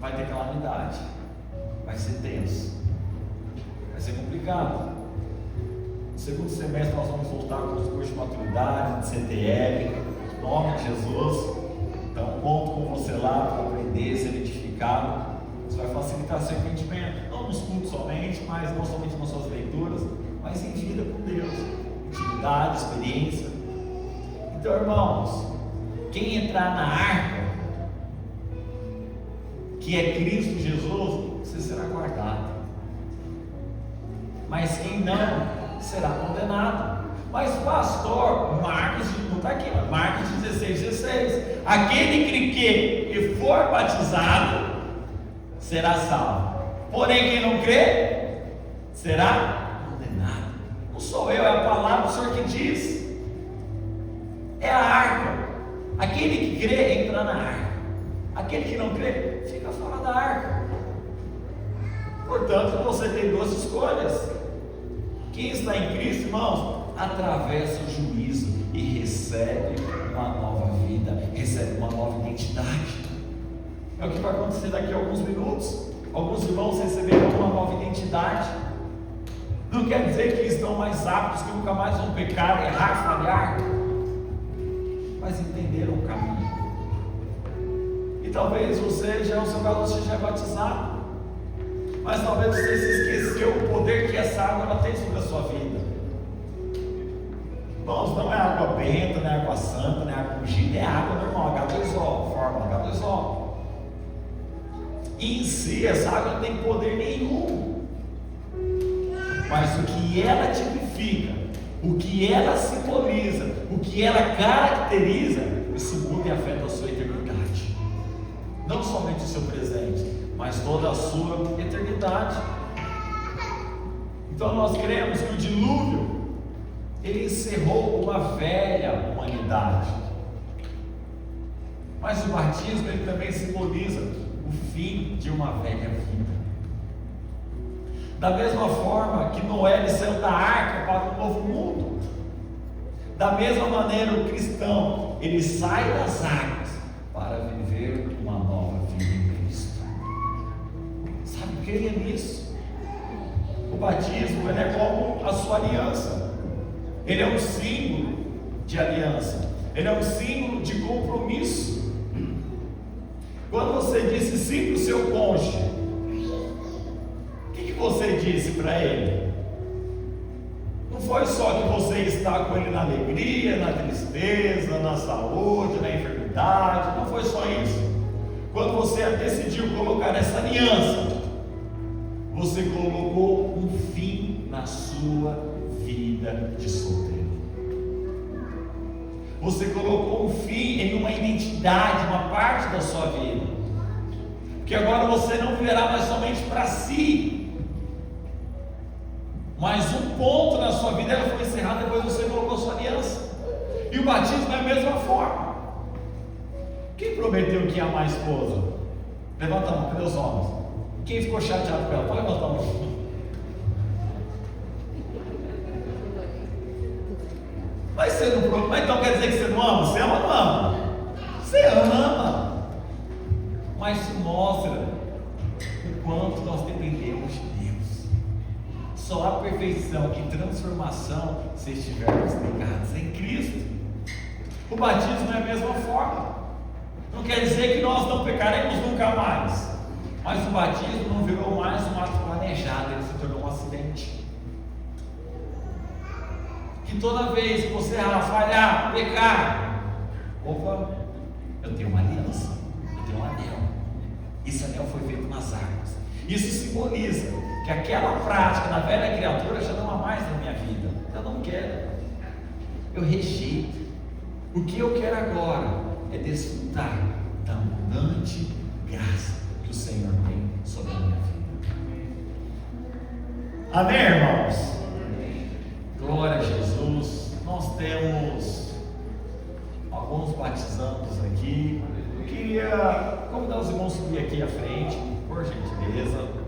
vai ter calamidade, vai ser tenso, vai ser complicado. No segundo semestre nós vamos voltar com os cursos de maturidade, de CTL, em nome de Jesus. Então conto com você lá para aprender, ser edificado. Isso vai facilitar seu entendimento, não nos cultos somente, mas não somente nas suas leituras, mas em vida com Deus, intimidade, experiência. Então, irmãos, quem entrar na arca, que é Cristo Jesus, você será guardado. Mas quem não, será condenado. Mas pastor, Marcos, não está aqui, mas Marcos 16:16, aquele que for batizado será salvo, porém quem não crê será condenado. Não sou eu, é a palavra do Senhor que diz. É a arca. Aquele que crê entra na arca, aquele que não crê fica fora da arca. Portanto, você tem duas escolhas. Quem está em Cristo, irmãos, atravessa o juízo e recebe uma nova vida, recebe uma nova identidade. É o que vai acontecer daqui a alguns minutos. Alguns irmãos receberão uma nova identidade. Não quer dizer que estão mais aptos, que nunca mais vão pecar, errar, falhar, mas entenderam o caminho. E talvez você, já no seu caso, você já é batizado, mas talvez você se esqueceu o poder que essa água ela tem sobre a sua vida. Irmãos, não é água benta, não é água santa, não é água ungida, é água normal, H2O, fórmula H2O. E em si, essa água não tem poder nenhum, mas o que ela tipifica, o que ela simboliza, o que ela caracteriza, isso muda e afeta a sua eternidade. Não somente o seu presente, mas toda a sua eternidade. Então nós cremos que o dilúvio, ele encerrou uma velha humanidade, mas o batismo ele também simboliza o fim de uma velha vida. Da mesma forma que Noé saiu da arca para um novo mundo, da mesma maneira o cristão ele sai das águas para viver uma nova vida em Cristo. Sabe o que é nisso? O batismo ele é como a sua aliança. Ele é um símbolo de aliança. Ele é um símbolo de compromisso. Quando você disse sim para o seu cônjuge, o que você disse para ele? Não foi só que você está com ele na alegria, na tristeza, na saúde, na enfermidade. Não foi só isso. Quando você decidiu colocar essa aliança, você colocou um fim na sua vida de solteiro. Você colocou um fim em uma identidade, uma parte da sua vida. Que agora você não viverá mais somente para si, mas um ponto na sua vida ela foi encerrada depois você colocou sua aliança. E o batismo é a mesma forma. Quem prometeu que ia amar a esposa? Levanta a mão, cadê os homens? Quem ficou chateado com ela? Pode levantar a mão. Mas você não promete, mas então quer dizer que você não ama? Você ama ou não ama? Você ama. Mas isso mostra o quanto nós dependemos de Deus. Só há perfeição e transformação se estivermos ligados em Cristo. O batismo é a mesma forma. Não quer dizer que nós não pecaremos nunca mais, mas o batismo não virou mais um ato planejado, ele se tornou um acidente. Que toda vez que você falhar, pecar, opa, Eu tenho uma aliança, eu tenho um anel. Esse anel foi feito nas águas. Isso simboliza que aquela prática da velha criatura já não há mais na minha vida. Eu não quero, eu rejeito. O que eu quero agora é desfrutar da abundante graça que o Senhor tem sobre a minha vida. Amém, irmãos? Glória a Jesus. Nós temos alguns batizandos aqui. Eu queria convidar os irmãos a subir aqui à frente, por gentileza.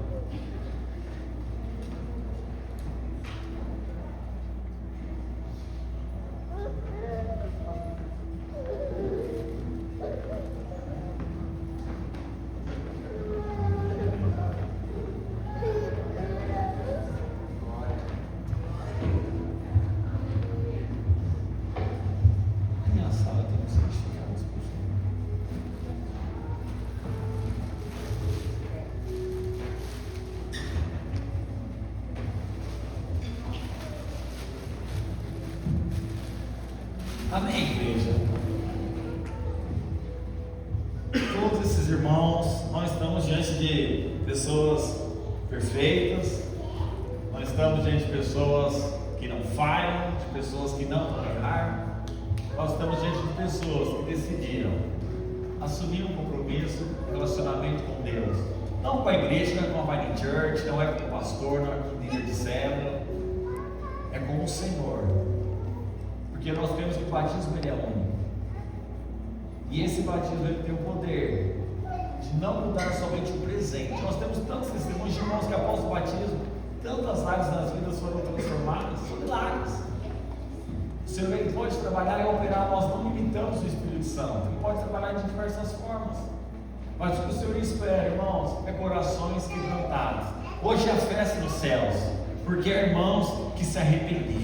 Amém, igreja? Todos esses irmãos, nós estamos diante de pessoas perfeitas, nós estamos diante de pessoas que não falham, de pessoas que não erram, nós estamos diante de pessoas que decidiram assumir um compromisso, um relacionamento com Deus, não com a igreja, não é com a Vine Church, não é com o pastor, não é com o líder de célula, é com o Senhor. Porque nós temos que o batismo ele é único. E esse batismo ele tem o poder de não mudar somente o presente. Nós temos tantos testemunhos de irmãos que após o batismo, tantas áreas das vidas foram transformadas. São milagres. O Senhor ele pode trabalhar e operar. Nós não limitamos o Espírito Santo. Ele pode trabalhar de diversas formas. Mas o que o Senhor espera, irmãos, é corações quebrantados. Hoje é a festa nos céus, porque há irmãos que se arrependeram.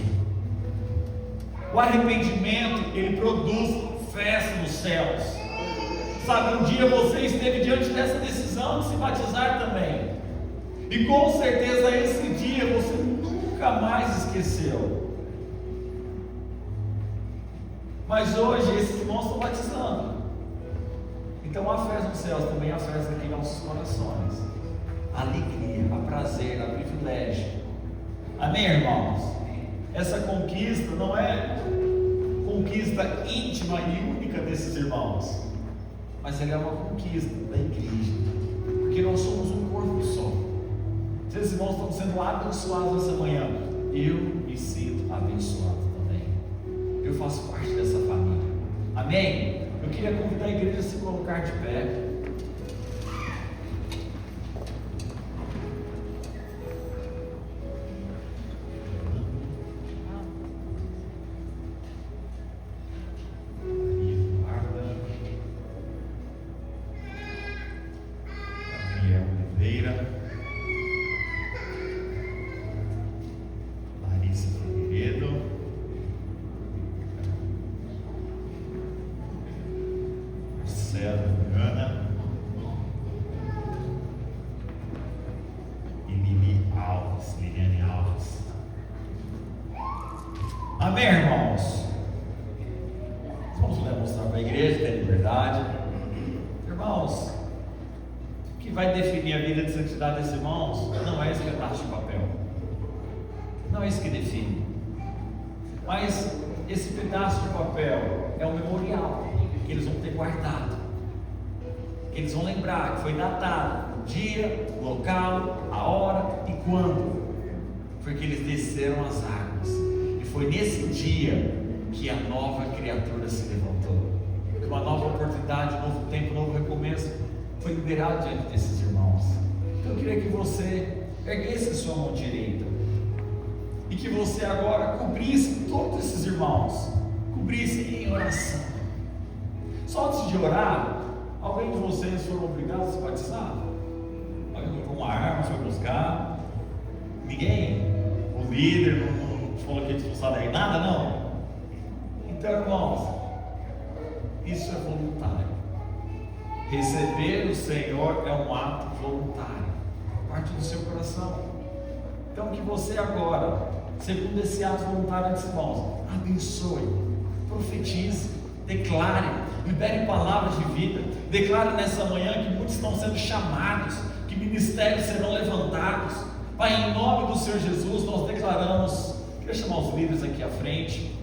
O arrependimento, ele produz festa nos céus. Sabe, um dia você esteve diante dessa decisão de se batizar também. E com certeza esse dia você nunca mais esqueceu. Mas hoje esses irmãos estão batizando. Então a festa nos céus também, a festa aqui em nossos corações. A alegria, a prazer, a privilégio. Amém, irmãos? Essa conquista não é conquista íntima e única desses irmãos, mas ela é uma conquista da igreja, porque nós somos um corpo só. Esses irmãos estão sendo abençoados essa manhã. Eu me sinto abençoado também. Eu faço parte dessa família. Amém? Eu queria convidar a igreja a se colocar de pé. Amém, irmãos? Vamos demonstrar para a igreja, ter liberdade. Irmãos, o que vai definir a vida de santidade desses irmãos não é esse pedaço de papel. Não é isso que define. Mas esse pedaço de papel é um memorial que eles vão ter guardado. Que eles vão lembrar que foi datado o dia, o local, a hora e quando. Porque eles desceram as águas. E foi nesse dia que a nova criatura se levantou. Que uma nova oportunidade, um novo tempo, um novo recomeço foi liberado diante desses irmãos. Então eu queria que você erguesse a sua mão direita e que você agora cobrisse todos esses irmãos, cobrisse em oração. Só antes de orar, alguém de vocês foram obrigados a se batizar? Alguém comprou uma arma, foi buscar? Ninguém? O líder não falou que é expulsado aí? Nada, não? Então, irmãos, isso é voluntário. Receber o Senhor é um ato voluntário, parte do seu coração. Então que você agora, segundo esse ato voluntário desses irmãos, abençoe, profetize, Declare, libere palavras de vida. Declare nessa manhã que muitos estão sendo chamados, que ministérios serão levantados. Pai, em nome do Senhor Jesus, nós declaramos, queria chamar os líderes aqui à frente.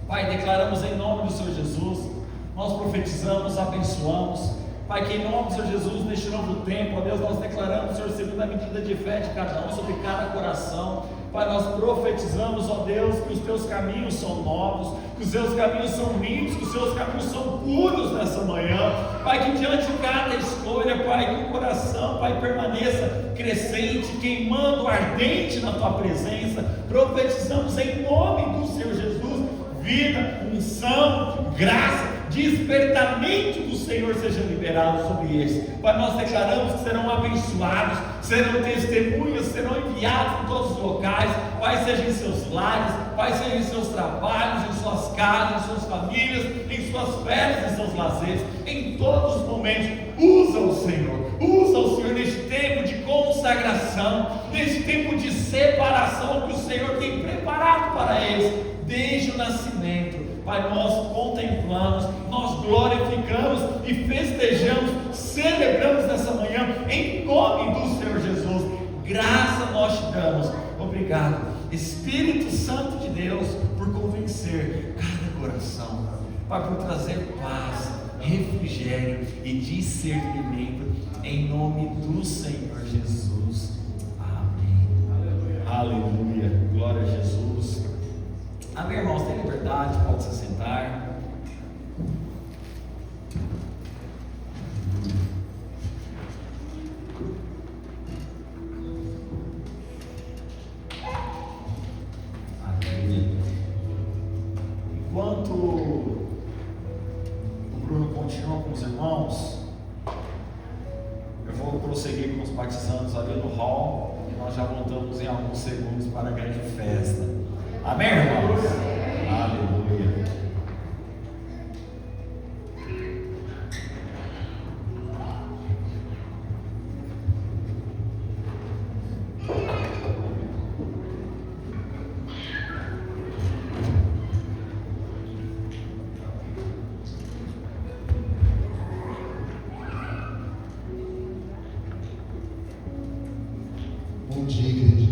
Pai, declaramos em nome do Senhor Jesus, nós profetizamos, abençoamos. Pai, que em nome do Senhor Jesus, neste novo tempo, ó Deus, nós declaramos, Senhor, segundo a medida de fé de cada um, sobre cada coração. Pai, nós profetizamos, ó Deus, que os teus caminhos são novos, que os teus caminhos são limpos, que os teus caminhos são puros nessa manhã. Pai, que diante de cada escolha, Pai, que o coração, Pai, permaneça crescente, queimando, ardente na tua presença. Profetizamos em nome do Senhor Jesus, vida, unção, graça, despertamento do Senhor seja liberado sobre eles. Pai, nós declaramos que serão abençoados, serão testemunhas, serão enviados em todos os locais. Pai, seja em seus lares, Pai, seja em seus trabalhos, em suas casas, em suas famílias, em suas festas, em seus lazeres, em todos os momentos. Usa o Senhor neste tempo de consagração, neste tempo de separação que o Senhor tem preparado para eles desde o nascimento. Pai, nós contemplamos, nós glorificamos e festejamos, celebramos nessa manhã, em nome do Senhor Jesus. Graça nós te damos. Obrigado, Espírito Santo de Deus, por convencer cada coração, Pai, por trazer paz, refrigério e discernimento, em nome do Senhor Jesus. Amém. Aleluia. Glória a Jesus. Amém, irmãos, tem liberdade, pode se sentar. Aleluia. Enquanto o Bruno continua com os irmãos, eu vou prosseguir com os batizandos ali no hall e nós já voltamos em alguns segundos para a grande festa. Amém, irmãos? Aleluia. Bom dia, igreja.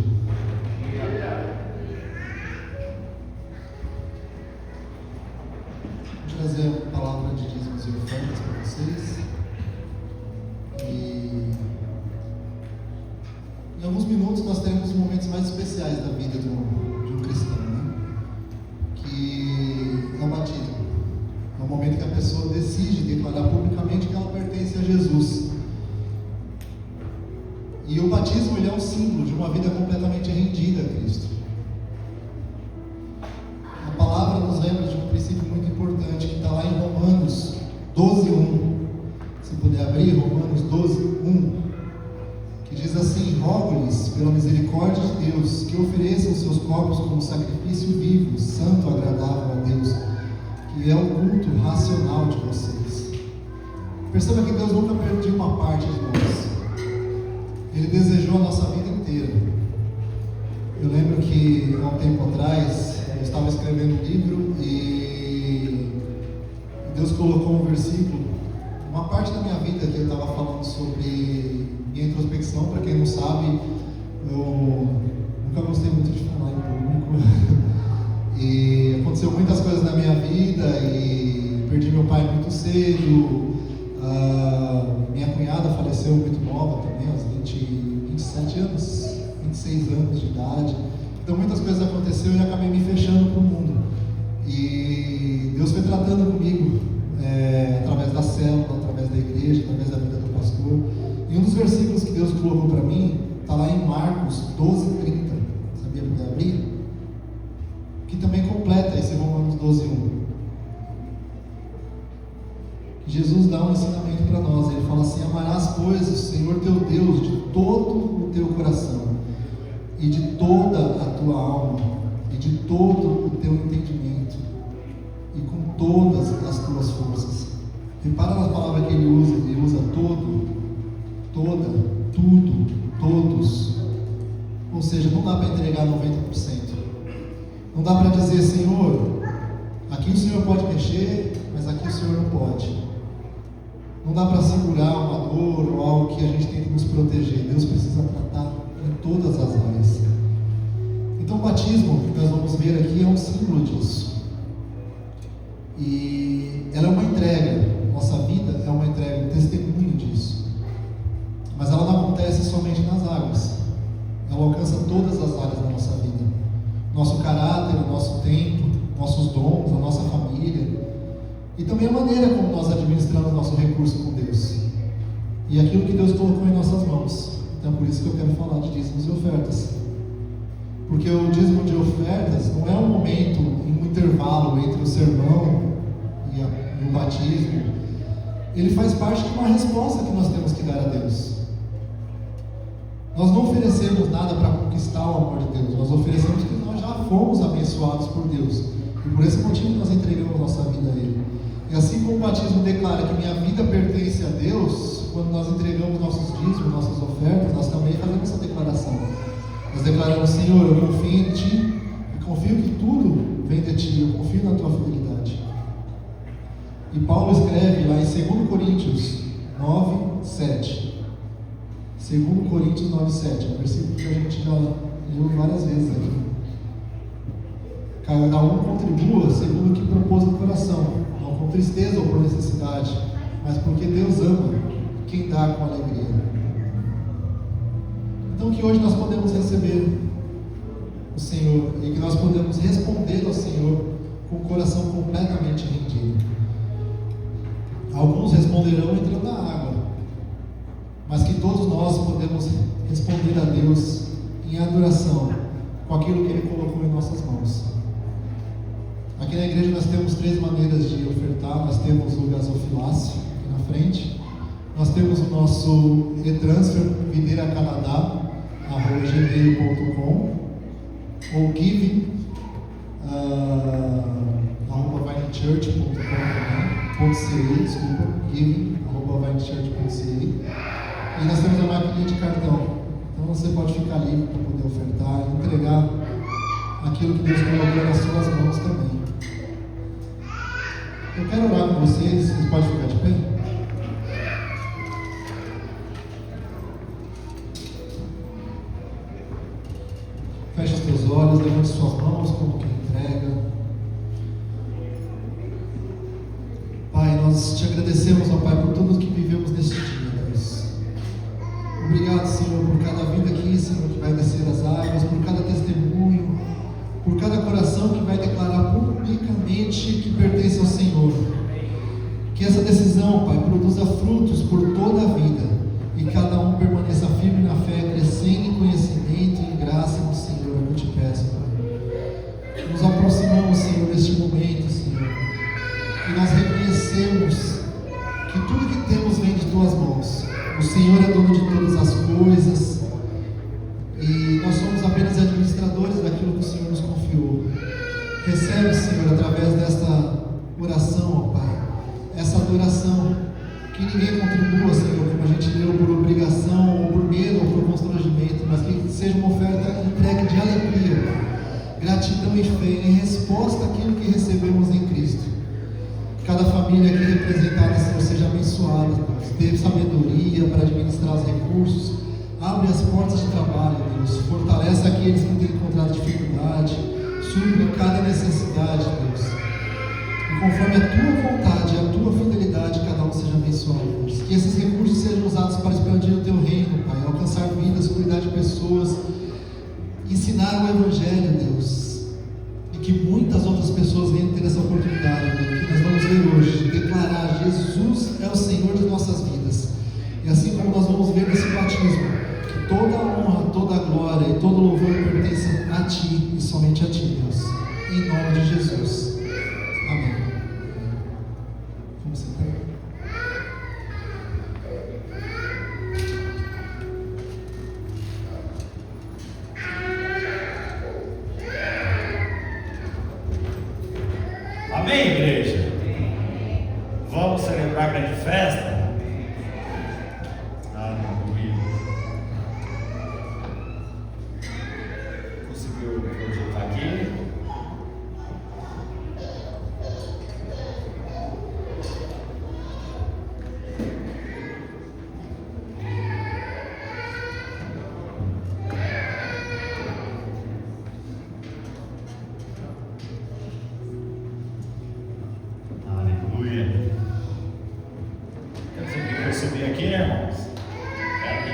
Vou trazer a palavra de dízimos e ofertas para vocês. E em alguns minutos nós teremos momentos mais especiais da vida de um cristão, né? Que é o batismo. É o momento que a pessoa decide declarar publicamente que ela pertence a Jesus. E o batismo, ele é um símbolo de uma vida completamente rendida a Cristo. A palavra nos lembra de um princípio muito importante que está lá em Romanos 12:1. Se puder abrir, Romanos 12:1, que diz assim: rogo-lhes, pela misericórdia de Deus, que ofereçam seus corpos como sacrifício vivo, santo, agradável a Deus, que é o culto racional de vocês. Perceba que Deus nunca perdeu uma parte de nós. Ele desejou a nossa vida inteira. Eu lembro que há um tempo atrás eu estava escrevendo um livro e Deus colocou um versículo, uma parte da minha vida que eu estava falando sobre minha introspecção. Para quem não sabe, eu nunca gostei muito de falar em público e aconteceu muitas coisas na minha vida e perdi meu pai muito cedo. Minha cunhada faleceu muito nova também, aos 27 anos, 26 anos de idade. Então muitas coisas aconteceram e eu acabei me fechando para o mundo. E Deus foi tratando comigo através da célula, através da igreja, através da vida do pastor. E um dos versículos que Deus colocou para mim está lá em Marcos 12:30. Sabia poder abrir? Que também completa esse Romanos 12:1. Jesus dá um ensinamento para nós. Ele fala assim: amarás, pois, o Senhor teu Deus de todo o teu coração, e de toda a tua alma, e de todo o teu entendimento, e com todas as tuas forças. Repara na palavra que ele usa todo, toda, tudo, todos. Ou seja, não dá para entregar 90%. Não dá para dizer: Senhor, aqui o Senhor pode mexer, mas aqui Não dá para segurar uma dor ou algo que a gente tenta nos proteger. Deus precisa tratar em todas as áreas. Então o batismo, que nós vamos ver aqui, é um símbolo disso. E ela é uma entrega. Nossa vida é uma entrega, um testemunho disso. Mas ela não acontece somente nas águas. Ela alcança todas as áreas da nossa vida. Nosso caráter, o nosso tempo, nossos dons, a nossa família. E também a maneira como nós administramos nosso recurso com Deus. E aquilo que Deus colocou em nossas mãos. Então é por isso que eu quero falar de dízimos e ofertas. Porque o dízimo de ofertas não é um momento, em um intervalo entre o sermão e o batismo. Ele faz parte de uma resposta que nós temos que dar a Deus. Nós não oferecemos nada para conquistar o amor de Deus. Nós oferecemos porque nós já fomos abençoados por Deus. E por esse motivo nós entregamos nossa vida a Ele. E assim como o batismo declara que minha vida pertence a Deus, quando nós entregamos nossos dízimos, nossas ofertas, nós também fazemos essa declaração. Nós declaramos: Senhor, eu confio em Ti, e confio que tudo vem de Ti, eu confio na Tua fidelidade. E Paulo escreve lá em 2 Coríntios 9, 7. 2 Coríntios 9, 7, é um versículo que a gente já leu várias vezes aqui. Cada um contribua segundo o que propôs no coração, não com tristeza ou por necessidade, mas porque Deus ama quem dá com alegria. Então que hoje nós podemos receber o Senhor e que nós podemos responder ao Senhor com o coração completamente rendido. Alguns responderão entrando na água, mas que todos nós podemos responder a Deus em adoração com aquilo que Ele colocou em nossas mãos. Aqui na igreja nós temos 3 maneiras de ofertar. Nós temos o gasofilácio aqui na frente, nós temos o nosso e-transfer videiracanadá@gmail.com ou giving @vinechurch.com.ce, desculpa, giving @vinechurch.ce. E nós temos a maquininha de cartão. Então você pode ficar livre para poder ofertar e entregar aquilo que Deus colocou nas suas mãos também. Eu quero orar com vocês podem ficar de pé? Feche os teus olhos, levante suas mãos como quem entrega. Pai, nós te agradecemos, ó Pai, por tudo que vivemos neste dia, Deus. Obrigado, Senhor, por cada vida aqui, Senhor, que vai descer as águas, por cada testemunho, por cada coração que vai declarar publicamente que pertence ao Senhor. Que essa decisão, Pai, produza frutos por toda a vida e cada um permaneça firme na fé, crescendo em conhecimento e em graça no Senhor. Eu te peço, Pai. Nos aproximamos, Senhor, neste momento, Senhor, e nós reconhecemos que tudo que temos vem de Tuas mãos. O Senhor é dono de todas as coisas e nós somos apenas administradores daquilo que o Senhor nos confiou. Recebe, Senhor, através desta oração, ó Pai, essa adoração, que ninguém contribua, Senhor, como a gente leu, por obrigação, ou por medo, ou por constrangimento, mas que seja uma oferta entregue de alegria, gratidão e fé, em resposta àquilo que recebemos em Cristo. Cada família aqui representada, Senhor, seja abençoada, Deus. Dê sabedoria para administrar os recursos, abre as portas de trabalho, Deus. Fortalece aqueles que têm encontrado dificuldade, supre cada necessidade, Deus. E conforme a Tua vontade e a Tua fidelidade, cada um seja abençoado, Deus. Que esses recursos sejam usados para expandir o Teu reino, Pai, alcançar vidas, cuidar de pessoas, ensinar o Evangelho, Deus. E que muitas outras pessoas venham ter essa oportunidade, Deus, que nós vamos ver hoje, declarar: Jesus é o Senhor de nossas vidas. E assim como nós vamos ver nesse batismo, que toda a honra, toda a glória e todo o louvor pertencem a Ti e somente a Ti, Deus. Em nome de Jesus. Amém. Vamos sentar. Amém, igreja? aqui, né, irmãos? É aqui.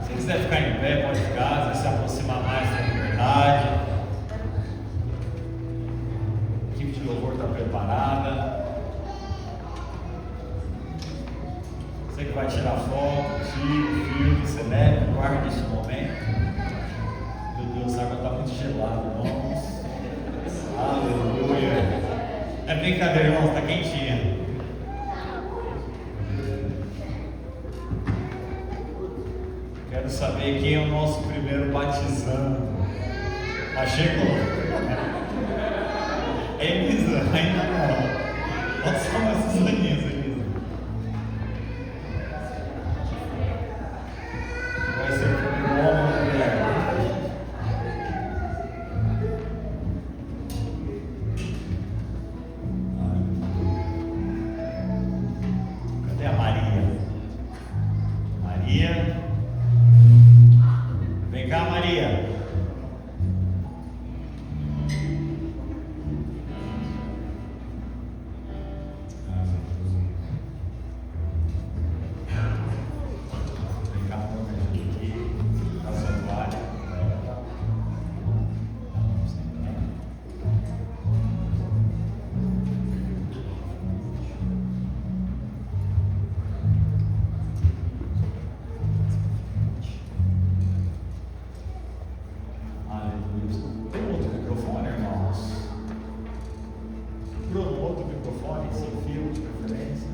Se quiser ficar em pé, pode ficar, vai se aproximar mais da liberdade. A equipe de louvor está preparada. Você que vai tirar foto, tiro, filme, celebra, guarde esse momento. Meu Deus, a água está muito gelada, irmãos. Aleluia. É brincadeira, irmãos, está quentinha. Quero saber quem é o nosso primeiro batizando. Ah, chegou. Elisa, ainda não. Pode só essas aninhas, Elisa. Vai ser o primeiro homem ou mulher? Cadê a Maria? Maria. Vem cá, Maria. Vem cá, meu bem, aqui. Dá sua toalha. Aleluia. Tem outro microfone, irmãos? Bruno, outro microfone sem fio de preferência.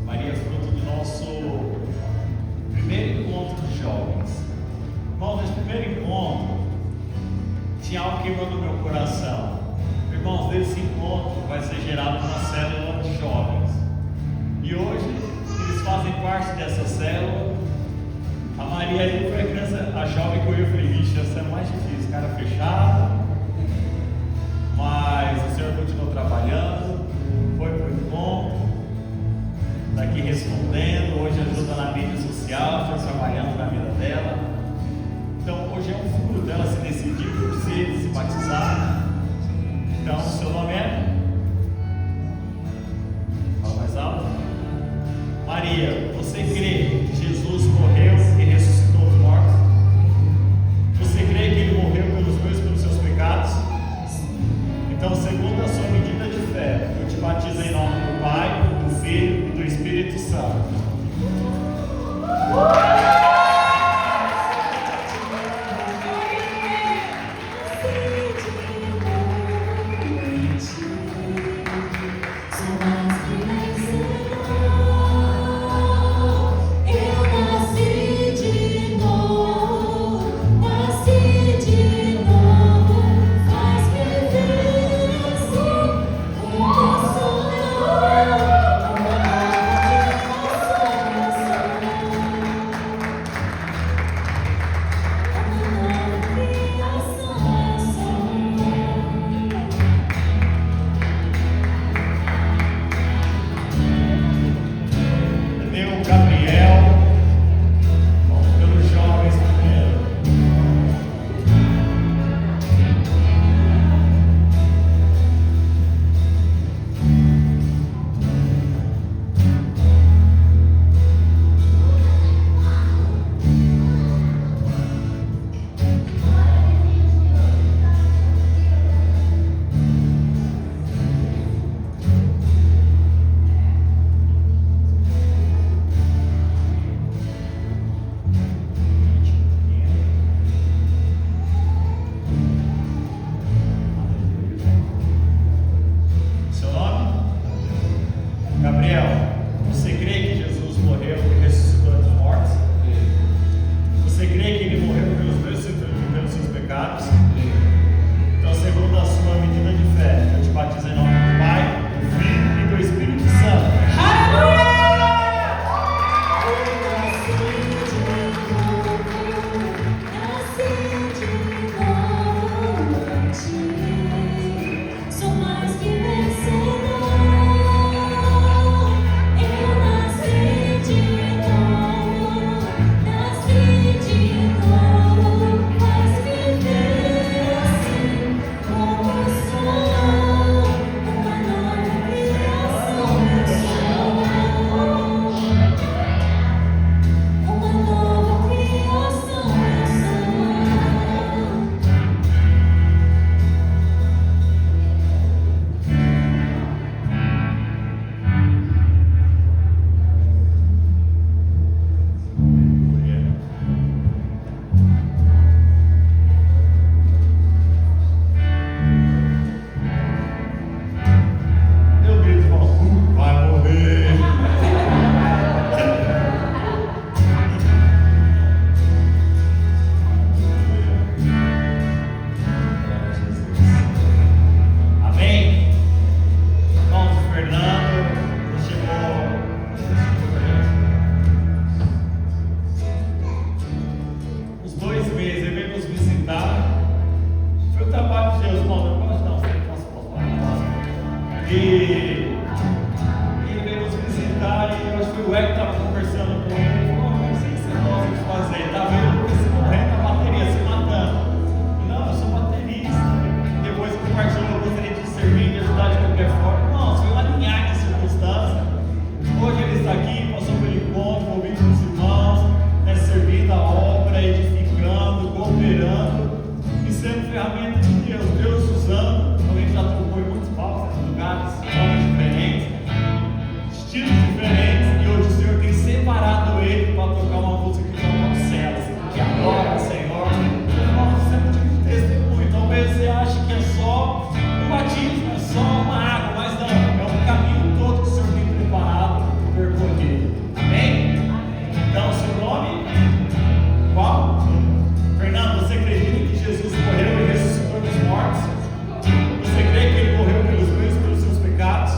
Maria é fruto do nosso primeiro encontro de jovens. Irmãos, nesse primeiro encontro tinha algo queimando no meu coração. Irmãos, desse encontro vai ser gerado uma célula de jovens. E hoje eles fazem parte dessa célula. A Maria ali foi a criança, a jovem que eu falei, vixe, essa é mais difícil, cara fechado. Mas o Senhor continuou trabalhando, foi para o encontro. Está aqui respondendo, hoje ajuda na mídia social, está trabalhando na vida dela. Então hoje é um futuro dela se decidir por se batizar. Então o seu nome é? Fala mais alto. Maria, você crê que Jesus morreu e ressuscitou dos mortos? Você crê que Ele morreu pelos meus e pelos E ele veio nos visitar e eu acho que foi o Eco que estava conversando com ele. Ele falou: não sei o que você gosta de fazer. Tá vendo você morrendo na bateria, se matando. Não, eu sou baterista. Depois compartilhou, eu gostaria de servir, de ajudar de qualquer forma. Não, foi uma linhagem de circunstâncias. Hoje ele está aqui, passou pelo encontro, ouvindo os irmãos, né, servindo a obra, edificando, cooperando e sendo ferramenta de Deus. Deus usando, alguém já tocou em muitos palcos, lugares, nomes diferentes, estilos diferentes, e hoje o Senhor tem separado ele para tocar uma música que chama os céus, que adora o Senhor. Nós sempre tive testemunho. Talvez você ache que é só um batismo, é só uma água, mas não, é um caminho todo que o Senhor tem preparado para percorrer. Amém? Então, seu nome? Qual? Fernando, você acredita que Jesus morreu e ressuscitou dos mortos? Você crê que ele morreu pelos meus, pelos seus pecados?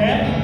é